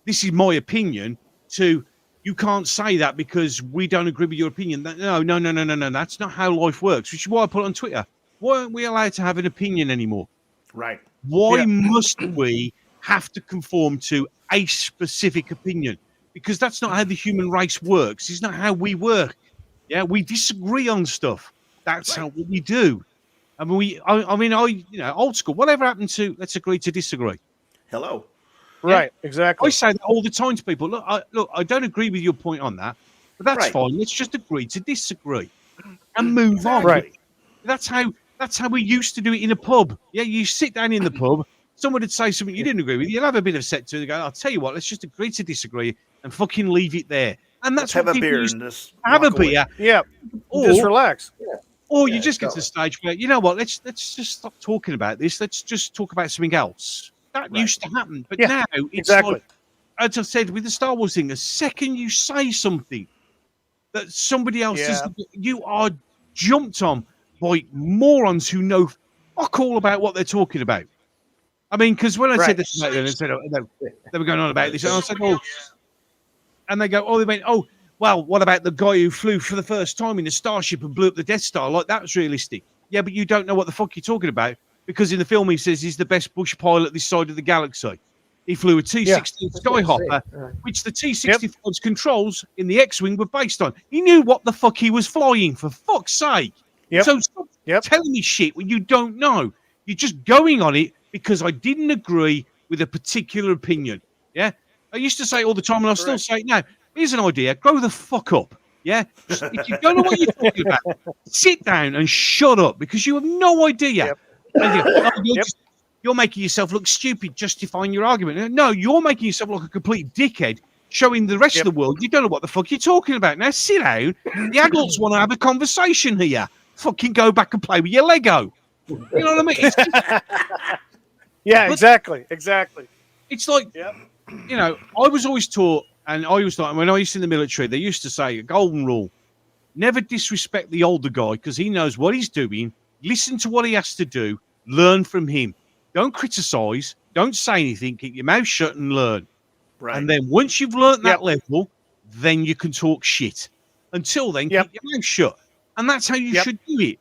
This is my opinion. To you can't say that because we don't agree with your opinion. No. That's not how life works. Which is why I put on Twitter. Why aren't we allowed to have an opinion anymore? Right. Why Yeah. must we have to conform to a specific opinion? Because that's not how the human race works. It's not how we work. Yeah, we disagree on stuff. That's how we do. I mean, old school. Whatever happened to let's agree to disagree? Hello. Right. I Exactly. say that all the time to people. Look, I don't agree with your point on that, but that's Right. fine. Let's just agree to disagree and move on. Right. That's how we used to do it in a pub. Yeah, you sit down in the pub. Someone would say something you didn't agree with. You'll have a bit of set to it. Go, I'll tell you what. Let's just agree to disagree and fucking leave it there. And Let's that's have what a people beer used and to just have a walk away. beer, Yeah. or Just relax. or you Yeah, just get to the stage where, you know what, let's just stop talking about this. Let's just talk about something else. That used to happen. But Yeah, now it's exactly. like, as I said with the Star Wars thing, the second you say something that somebody else doesn't, you are jumped on by morons who know fuck all about what they're talking about. I mean, because when I Right. said this about them, and said they were going on about this, and I said, oh, and they go, oh, they went, oh, well, what about the guy who flew for the first time in a starship and blew up the Death Star? Like, that was realistic. Yeah, but you don't know what the fuck you're talking about, because in the film he says he's the best bush pilot this side of the galaxy. He flew a T-16 Skyhopper, which the T-65's controls in the X-Wing were based on. He knew what the fuck he was flying, for fuck's sake. Yep. So stop telling me shit when you don't know. You're just going on it because I didn't agree with a particular opinion. Yeah? I used to say it all the time, and I'll still say it now. Here's an idea. Grow the fuck up. Yeah? Just, if you don't know what you're talking about, sit down and shut up, because you have no idea. Yep. And you go, oh, you're making yourself look stupid justifying your argument. No, you're making yourself look a complete dickhead, showing the rest of the world you don't know what the fuck you're talking about. Now sit down. The adults want to have a conversation here. Fucking go back and play with your Lego. You know what I mean? It's just, Yeah, exactly. Exactly. it's like, you know, I was always taught, and I always thought, when I used to in the military, they used to say a golden rule: never disrespect the older guy, because he knows what he's doing. Listen to what he has to do. Learn from him. Don't criticize. Don't say anything. Keep your mouth shut and learn. Right. And then once you've learned that level, then you can talk shit. Until then, keep your mouth shut. And that's how you should do it.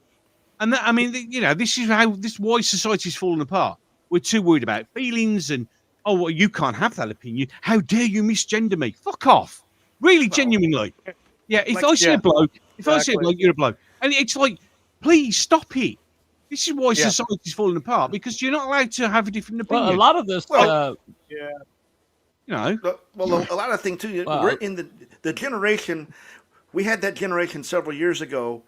And that, I mean, you know, this is why society's falling apart. We're too worried about feelings and, oh, well, you can't have that opinion. How dare you misgender me? Fuck off. Really, genuinely. Yeah, if I see a bloke, you're a bloke. And it's like, please stop it. This is why society's falling apart, because you're not allowed to have a different opinion. Well, a lot of this, you know. Well, a lot of things too. We're in the generation. We had that generation several years ago,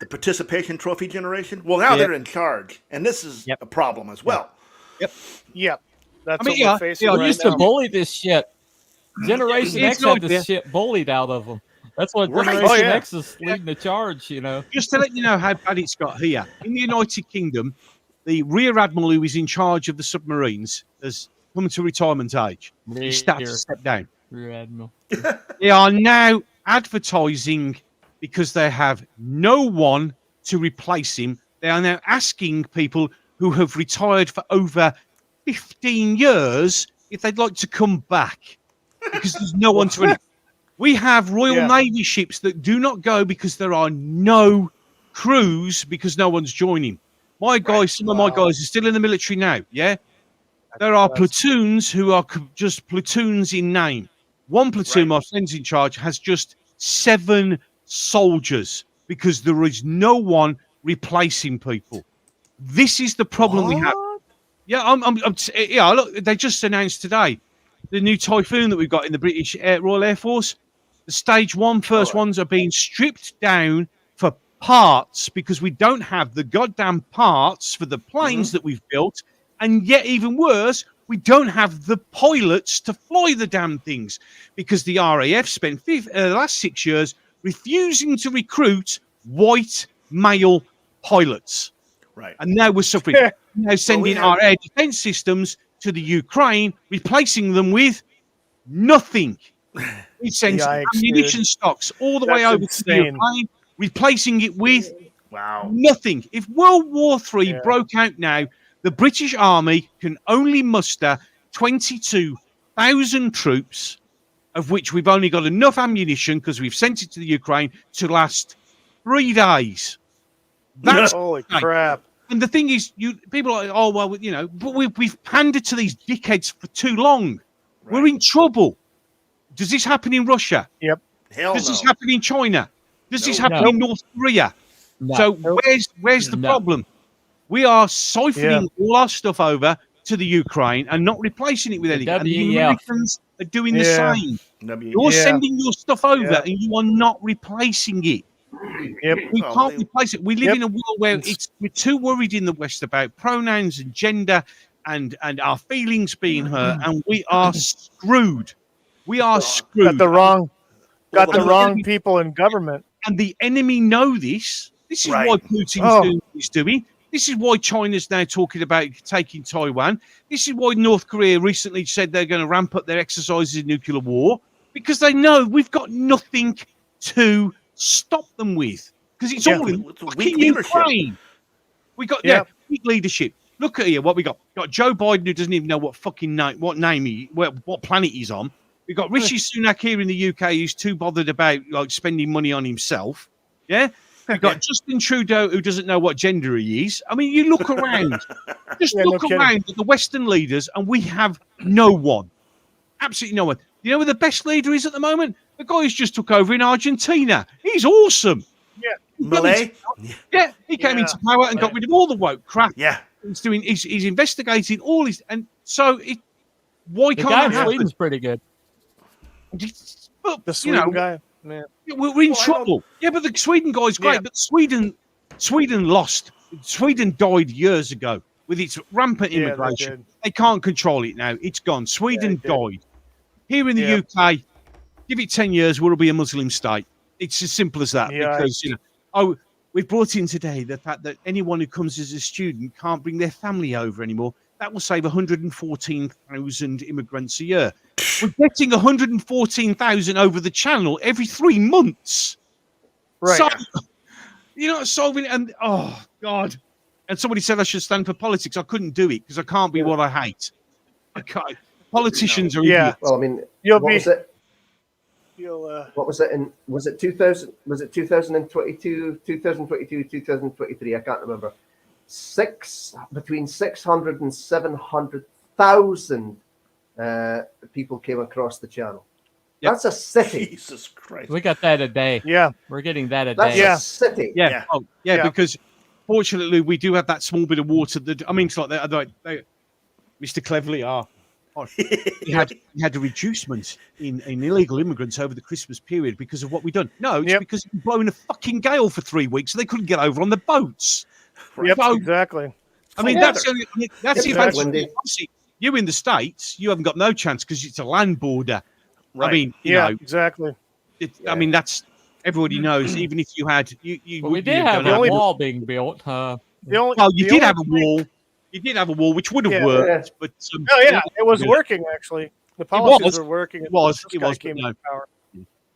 the participation trophy generation. Well, now they're in charge, and this is a problem as well. Yep. That's I mean, what we're facing right used now. to bully this shit. Generation X had this shit bullied out of them. That's what Generation X is leading the charge, you know. Just to let you know how bad it's got here. In the United Kingdom, the Rear Admiral who is in charge of the submarines has come to retirement age. He's started to step down. Rear Admiral. They are now advertising, because they have no one to replace him. They are now asking people who have retired for over 15 years if they'd like to come back, because there's no one to. We have Royal Navy ships that do not go because there are no crews, because no one's joining. My guys, some of my guys are still in the military now. Yeah, there are platoons who are just platoons in name. One platoon, my friend's in charge, has just 7 soldiers because there is no one replacing people. This is the problem we have. Yeah, look, they just announced today the new Typhoon that we've got in the British Royal Air Force. The stage 1 first ones are being stripped down for parts, because we don't have the goddamn parts for the planes that we've built. And yet, even worse, we don't have the pilots to fly the damn things because the RAF spent the last 6 years refusing to recruit white male pilots. Right. And now we're suffering. Now sending our air defense systems to the Ukraine, replacing them with nothing. We send ammunition stocks all the way over to the Ukraine, replacing it with nothing. If World War III broke out now, the British Army can only muster 22,000 troops, of which we've only got enough ammunition because we've sent it to the Ukraine to last 3 days. That's holy crap. And the thing is, people are like, oh, well, you know, but we've pandered to these dickheads for too long. Right. We're in trouble. Does this happen in Russia? Yep. Hell Does this happen in China? Does this happen in North Korea? No. So where's the problem? We are siphoning all our stuff over to the Ukraine and not replacing it with anything. And the Americans are doing the same. You're sending your stuff over and you are not replacing it. Yep. We can't replace it. We live in a world where we're too worried in the West about pronouns and gender and our feelings being hurt, and we are screwed. We are screwed. Got the wrong people in government. And the enemy know this. This is why Putin's doing what he's doing. This is why China's now talking about taking Taiwan. This is why North Korea recently said they're going to ramp up their exercises in nuclear war, because they know we've got nothing to stop them with, because it's all in fucking Ukraine. We got weak leadership. Look at here what we got. Got Joe Biden, who doesn't even know what fucking what planet he's on. We got Rishi Sunak here in the UK, who's too bothered about like spending money on himself. Yeah. We got Justin Trudeau, who doesn't know what gender he is. I mean, you look around, look around at the Western leaders, and we have no one. Absolutely no one. You know who the best leader is at the moment? The guy who's just took over in Argentina. He's awesome. Yeah. Malay? Yeah, he came into power and got rid of all the woke crap. Yeah. He's investigating all his, and so why the can't guy that happen? Sweden's pretty good. But, the Sweden guy. Man. We're in trouble. Yeah, but the Sweden guy's great. But Sweden lost. Sweden died years ago with its rampant immigration. They can't control it now. It's gone. Sweden died. Here in the UK, give it 10 years, we'll be a Muslim state. It's as simple as that. Because, we've brought in today the fact that anyone who comes as a student can't bring their family over anymore. That will save 114,000 immigrants a year. We're getting 114,000 over the channel every 3 months. Right. So, you're not solving it. And, oh, God. And somebody said I should stand for politics. I couldn't do it because I can't be what I hate. I can't. Politicians are idiots. Well, I mean, what was it? Was it 2000? Was it 2022, 2023? I can't remember. Between 600 and 700,000 people came across the channel. Yep. That's a city. Jesus Christ. We got that a day. Yeah. We're getting that a day. That's a city. Yeah. Oh, yeah, because fortunately we do have that small bit of water that, I mean, it's like Mr. Cleverly he had a reducement in illegal immigrants over the Christmas period because of what we've done. No, it's because it was blowing a fucking gale for 3 weeks, so they couldn't get over on the boats. Yep, so, exactly. I mean, that's the advantage. You in the States, you haven't got no chance because it's a land border. Right. I mean, you know, exactly. I mean, that's everybody knows. Even if you had, we did have a wall being built. You did have a wall. You did have a wall, which would have worked, but it was working actually. The policies were working. It was. Power.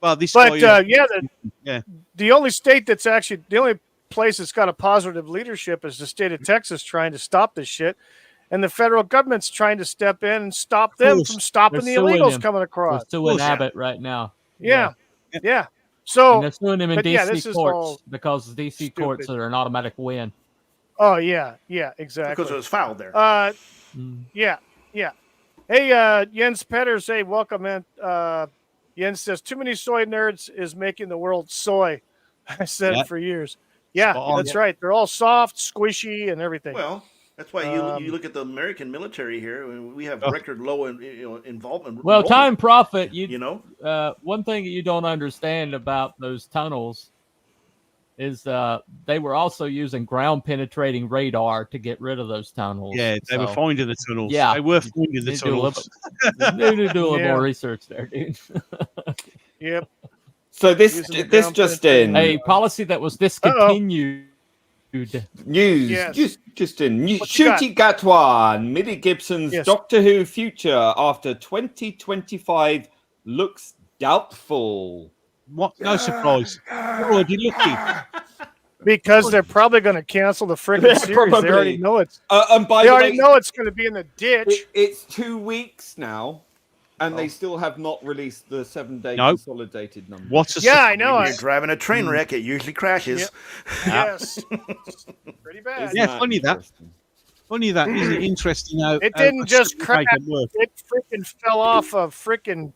Well, this. The only state that's actually the only place that's got a positive leadership is the state of Texas trying to stop this shit, and the federal government's trying to step in and stop them from stopping the illegals coming across. They're suing Abbott right now. Yeah. So and they're suing him in DC courts because the DC courts are an automatic win. Oh yeah, exactly. Because it was fouled there. Yeah. Hey, Jens Petters, hey, welcome in. Jens says too many soy nerds is making the world soy. I said it for years. Yeah, that's right. They're all soft, squishy, and everything. Well, that's why you look at the American military here. We have record low involvement. Well, time profit. You know, one thing that you don't understand about those tunnels is they were also using ground penetrating radar to get rid of those tunnels. Yeah, they were finding the tunnels. Yeah, they were finding the tunnels. Need to do a little more research there, dude. Yep. So this just in a policy that was discontinued. News, Yes. just in. Shooty Gatwan, Millie Gibson's Doctor Who future after 2025 looks doubtful. What? No surprise. Already looking. Because they're probably going to cancel the freaking series. Probably. They already know it's. And by they the already way, know it's going to be in the ditch. It's 2 weeks now, and they still have not released the 7-day consolidated number. What? I know. When you're driving a train wreck, it usually crashes. Yep. Yes. Pretty bad. Isn't that funny that. Funny that, isn't it interesting how it didn't just crash. It freaking fell off a freaking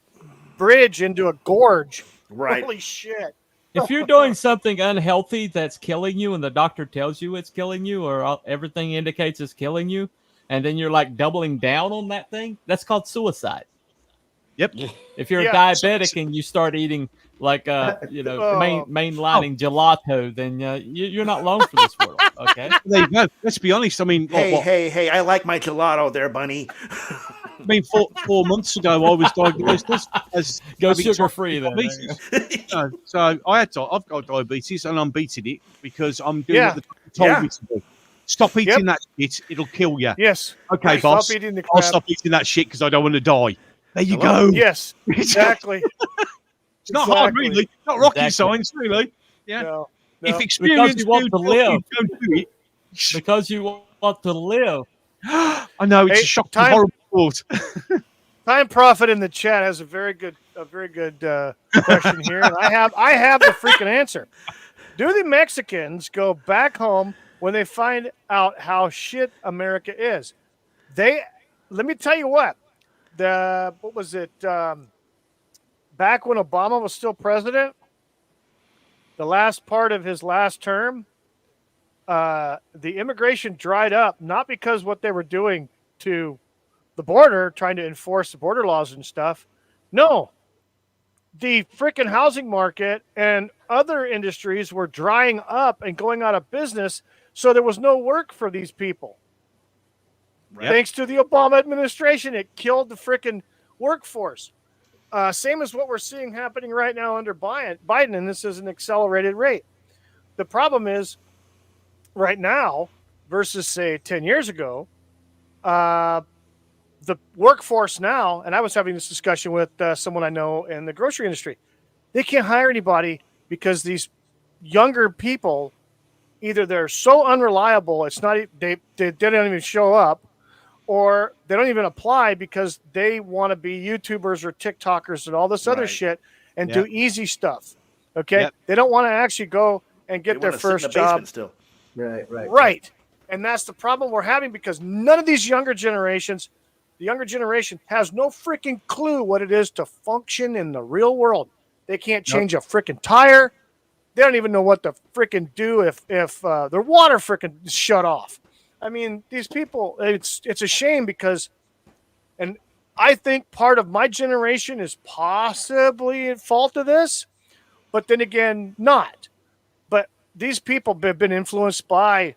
bridge into a gorge. Right. Holy shit. If you're doing something unhealthy that's killing you and the doctor tells you it's killing you or everything indicates it's killing you, and then you're like doubling down on that thing, that's called suicide. Yep. If you're a diabetic and you start eating like mainlining gelato, then you're not long for this world. Okay. There you go. Let's be honest. I mean, hey! I like my gelato, there, bunny. I mean, 4 months ago, I was diagnosed as go sugar free. Then, so I've got diabetes, and I'm beating it because I'm doing what the doctor told me to do. Stop eating that shit; it'll kill you. Yes. Okay, boss. I'll stop eating that shit because I don't want to die. There you go. Yes, exactly. It's not hard, really. Not rocket science, really. Yeah. No. If experience because you want to live, don't do it. Because you want to live. I know it's a shocking, horrible thought. Time Prophet in the chat has a very good question here, and I have the freaking answer. Do the Mexicans go back home when they find out how shit America is? Let me tell you what. What was it? Back when Obama was still president, the last part of his last term, the immigration dried up, not because what they were doing to the border, trying to enforce the border laws and stuff. No, the freaking housing market and other industries were drying up and going out of business, so there was no work for these people. Right. Thanks to the Obama administration, it killed the freaking workforce. Same as what we're seeing happening right now under Biden, and this is an accelerated rate. The problem is, right now, versus, say, 10 years ago, the workforce now, and I was having this discussion with someone I know in the grocery industry, they can't hire anybody because these younger people, either they're so unreliable, it's not they don't even show up, or they don't even apply because they want to be YouTubers or TikTokers and all this other shit and do easy stuff. Okay. Yep. They don't want to actually go and get their first job. Still. Right. And that's the problem we're having because none of these younger generations, the younger generation has no freaking clue what it is to function in the real world. They can't change a freaking tire. They don't even know what to freaking do if their water freaking shut off. I mean, these people, it's a shame because, and I think part of my generation is possibly at fault of this, but then again, not. But these people have been influenced by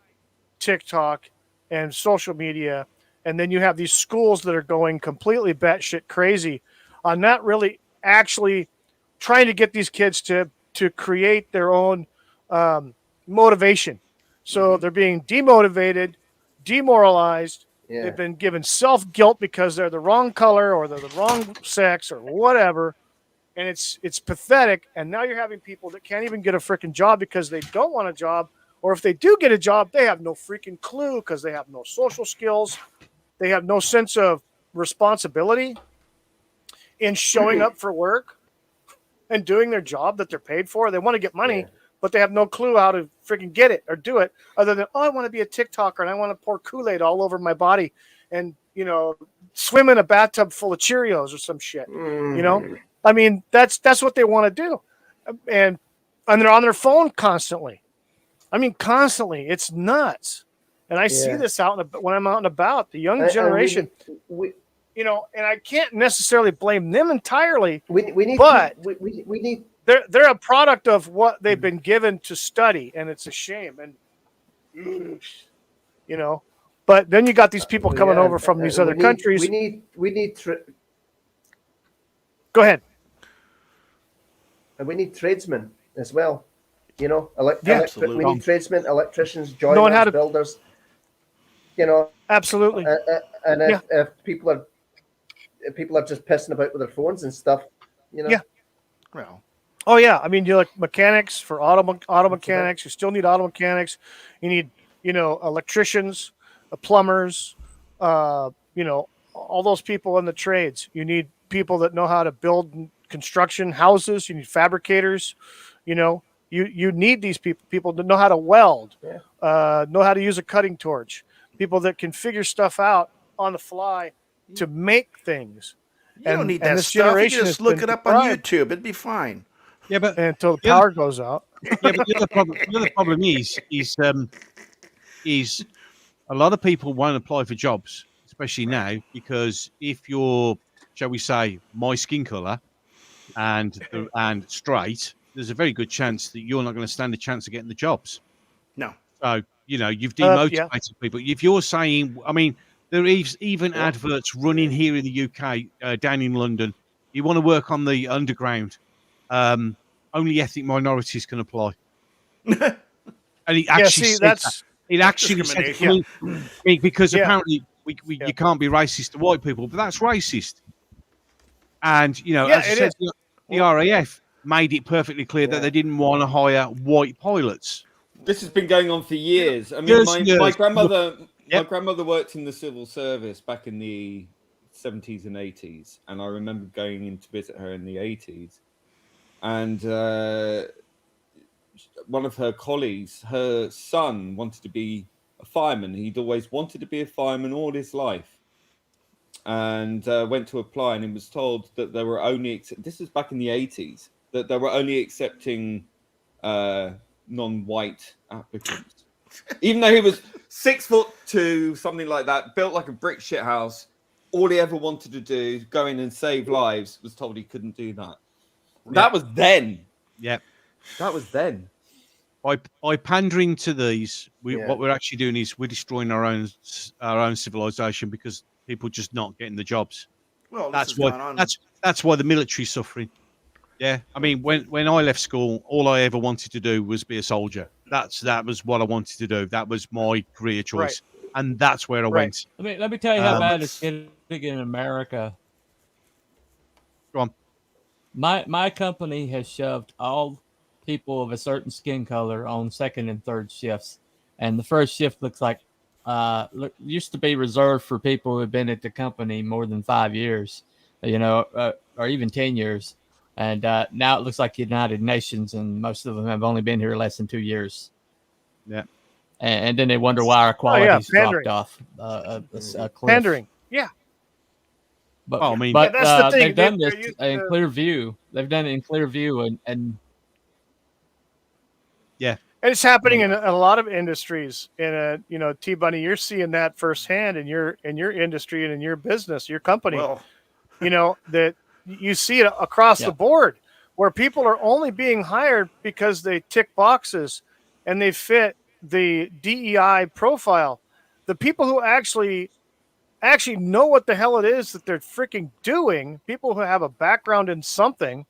TikTok and social media, and then you have these schools that are going completely batshit crazy on not really actually trying to get these kids to create their own motivation. So they're being demotivated, demoralized. They've been given self-guilt because they're the wrong color or they're the wrong sex or whatever. And it's pathetic. And now you're having people that can't even get a freaking job because they don't want a job. Or if they do get a job, they have no freaking clue because they have no social skills. They have no sense of responsibility in showing up for work and doing their job that they're paid for. They want to get money. But they have no clue how to freaking get it or do it other than, I want to be a TikToker and I want to pour Kool-Aid all over my body and, swim in a bathtub full of Cheerios or some shit, I mean, that's what they want to do. And they're on their phone constantly. I mean, constantly. It's nuts. And I see this when I'm out and about, the young generation, and I can't necessarily blame them entirely. We need they're a product of what they've been given to study, and it's a shame. And you know, but then you got these people coming over from these other countries. We need Go ahead. And we need tradesmen as well. You know, absolutely. we need tradesmen, electricians, joiners, builders. You know, absolutely. And if people are just pissing about with their phones and stuff, you know. Yeah. Well. Oh yeah, I mean, you like mechanics for auto mechanics. You still need auto mechanics. You need, electricians, plumbers. All those people in the trades. You need people that know how to build construction houses. You need fabricators. You need these people that know how to weld, know how to use a cutting torch. People that can figure stuff out on the fly to make things. You don't need that stuff. You can just look it up on YouTube. It'd be fine. Yeah, but until the power goes out. Yeah, but the other problem is a lot of people won't apply for jobs, especially now, because if you're, shall we say, my skin color and straight, there's a very good chance that you're not going to stand a chance of getting the jobs. No. So you've demotivated people. If you're saying, I mean, there is even adverts running here in the UK, down in London. You want to work on the underground. Only ethnic minorities can apply. And it actually says because apparently you can't be racist to white people, but that's racist. And as I said, the RAF made it perfectly clear that they didn't want to hire white pilots. This has been going on for years. I mean, my grandmother worked in the civil service back in the 70s and 80s, and I remember going in to visit her in the 80s. And one of her colleagues, her son, wanted to be a fireman. He'd always wanted to be a fireman all his life, and went to apply, and he was told that they were only this is back in the 80s, that they were only accepting non-white applicants. Even though he was 6'2", something like that, built like a brick shit house, all he ever wanted to do, go in and save lives, was told he couldn't do that. That was then. Yeah, that was then. By pandering to these, what we're actually doing is we're destroying our own civilization because people just not getting the jobs. Well, that's why the military's suffering. Yeah, I mean, when I left school, all I ever wanted to do was be a soldier. That was what I wanted to do. That was my career choice, and that's where I went. Let me tell you how bad it's getting in America. Go on. My company has shoved all people of a certain skin color on second and third shifts, and the first shift looks like used to be reserved for people who have been at the company more than 5 years, or even 10 years, and now it looks like the United Nations, and most of them have only been here less than 2 years. Yeah, and then they wonder why our quality's dropped off a cliff. Pandering, yeah. But, that's the thing. They've done this in Clearview. They've done it in Clearview, and yeah, and it's happening in a lot of industries. In T Bunny, you're seeing that firsthand in your industry and in your business, your company. Well, that you see it across the board, where people are only being hired because they tick boxes and they fit the DEI profile. The people who actually know what the hell it is that they're freaking doing, people who have a background in something,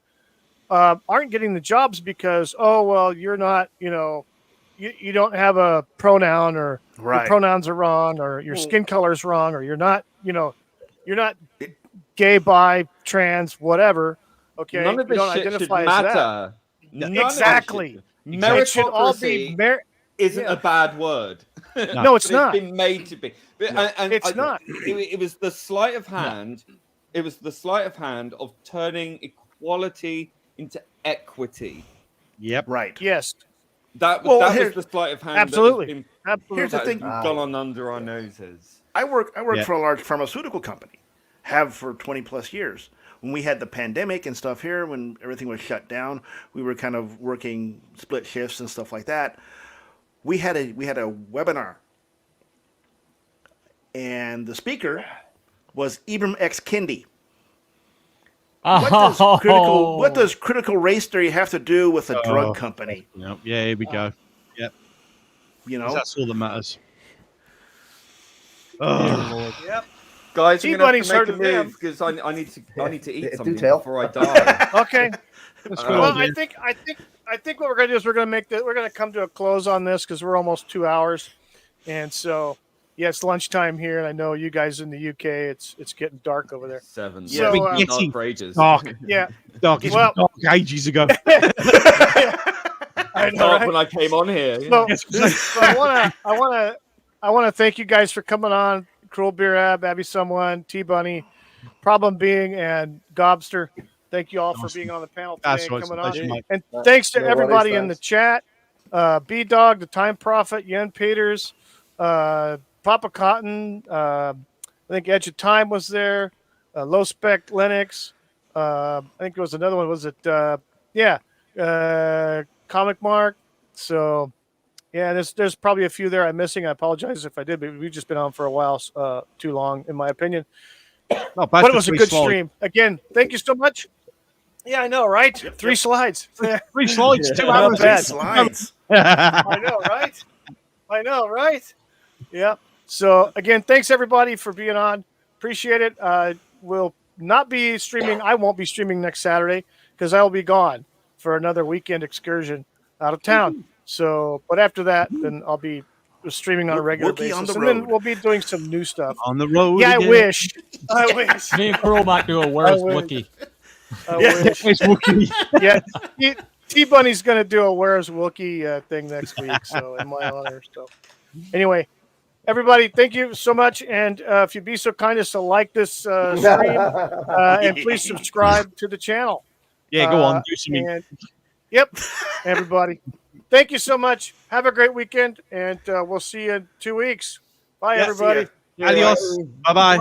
aren't getting the jobs because, you're not, you don't have a pronoun, or your pronouns are wrong, or your skin color is wrong, or you're not gay, bi, trans, whatever. Okay. None of this shit should matter. Exactly. Meritocracy isn't a bad word. No, it's not. It's been made to be. It's not. It was the sleight of hand. It was the sleight of hand of turning equality into equity. Yep. Right. Yes. That was the sleight of hand. Absolutely. Here's the thing. Gone on under our noses. I work for a large pharmaceutical company. Have for 20 plus years. When we had the pandemic and stuff here, when everything was shut down, we were kind of working split shifts and stuff like that. We had a webinar, and the speaker was Ibram X. Kendi. What does critical race theory have to do with a drug company? Yeah, here we go. Yep. You know, That's all that matters. Yep. Guys, I'm gonna have T-Bunny's to make heard a of them. move because I need to eat Do something tell. before I die. Okay. That's Well, good. I think what we're gonna do is we're gonna come to a close on this because we're almost 2 hours, and so it's lunchtime here, and I know you guys in the UK, it's getting dark over there. 7. So, Yeah, uh, dark for ages. Dark. Yeah, Dark. It's Well- dark ages ago. I know, Dark right? when I came on here. So, Yes, so I wanna thank you guys for coming on. Crual Birab, Abby Someone, T Bunny, Problem Being, and Gobster. Thank you all for being on the panel today That's and right. It's a coming on. pleasure, mate. And thanks to No worries, everybody in the thanks. chat. B Dog, the Time Prophet, Yen Peters, Papa Cotton, I think Edge of Time was there, Low Spec Linux. I think there was another one. Was it? Comic Mark. So, yeah, there's probably a few there I'm missing. I apologize if I did, but we've just been on for a while, too long, in my opinion. Not bad But for it was a 3 good slides. stream. Again, thank you so much. Yeah, I know, right? 3 slides. 3 slides, 2 Not hours. bad. slides. I know, right? I know, right? Yeah. So again, thanks everybody for being on. Appreciate it. We'll not be streaming. I won't be streaming next Saturday because I will be gone for another weekend excursion out of town. So, but after that, then I'll be streaming on a regular Wookie on basis, the and then road. we'll be doing some new stuff. On the road. Yeah, I again. wish. I wish. Me and Cruel might do a Where's wish. Wookie. I wish. It's Wookiee. Yeah, T Bunny's going to do a Where's Wookie thing next week, so in my honor. So, anyway, everybody, thank you so much, and if you'd be so kind as to like this stream, and please subscribe to the channel. Yeah, go on. Do something. And yep, everybody, thank you so much. Have a great weekend, and we'll see you in 2 weeks. Bye, Yeah, see ya. everybody. Adios. Bye-bye.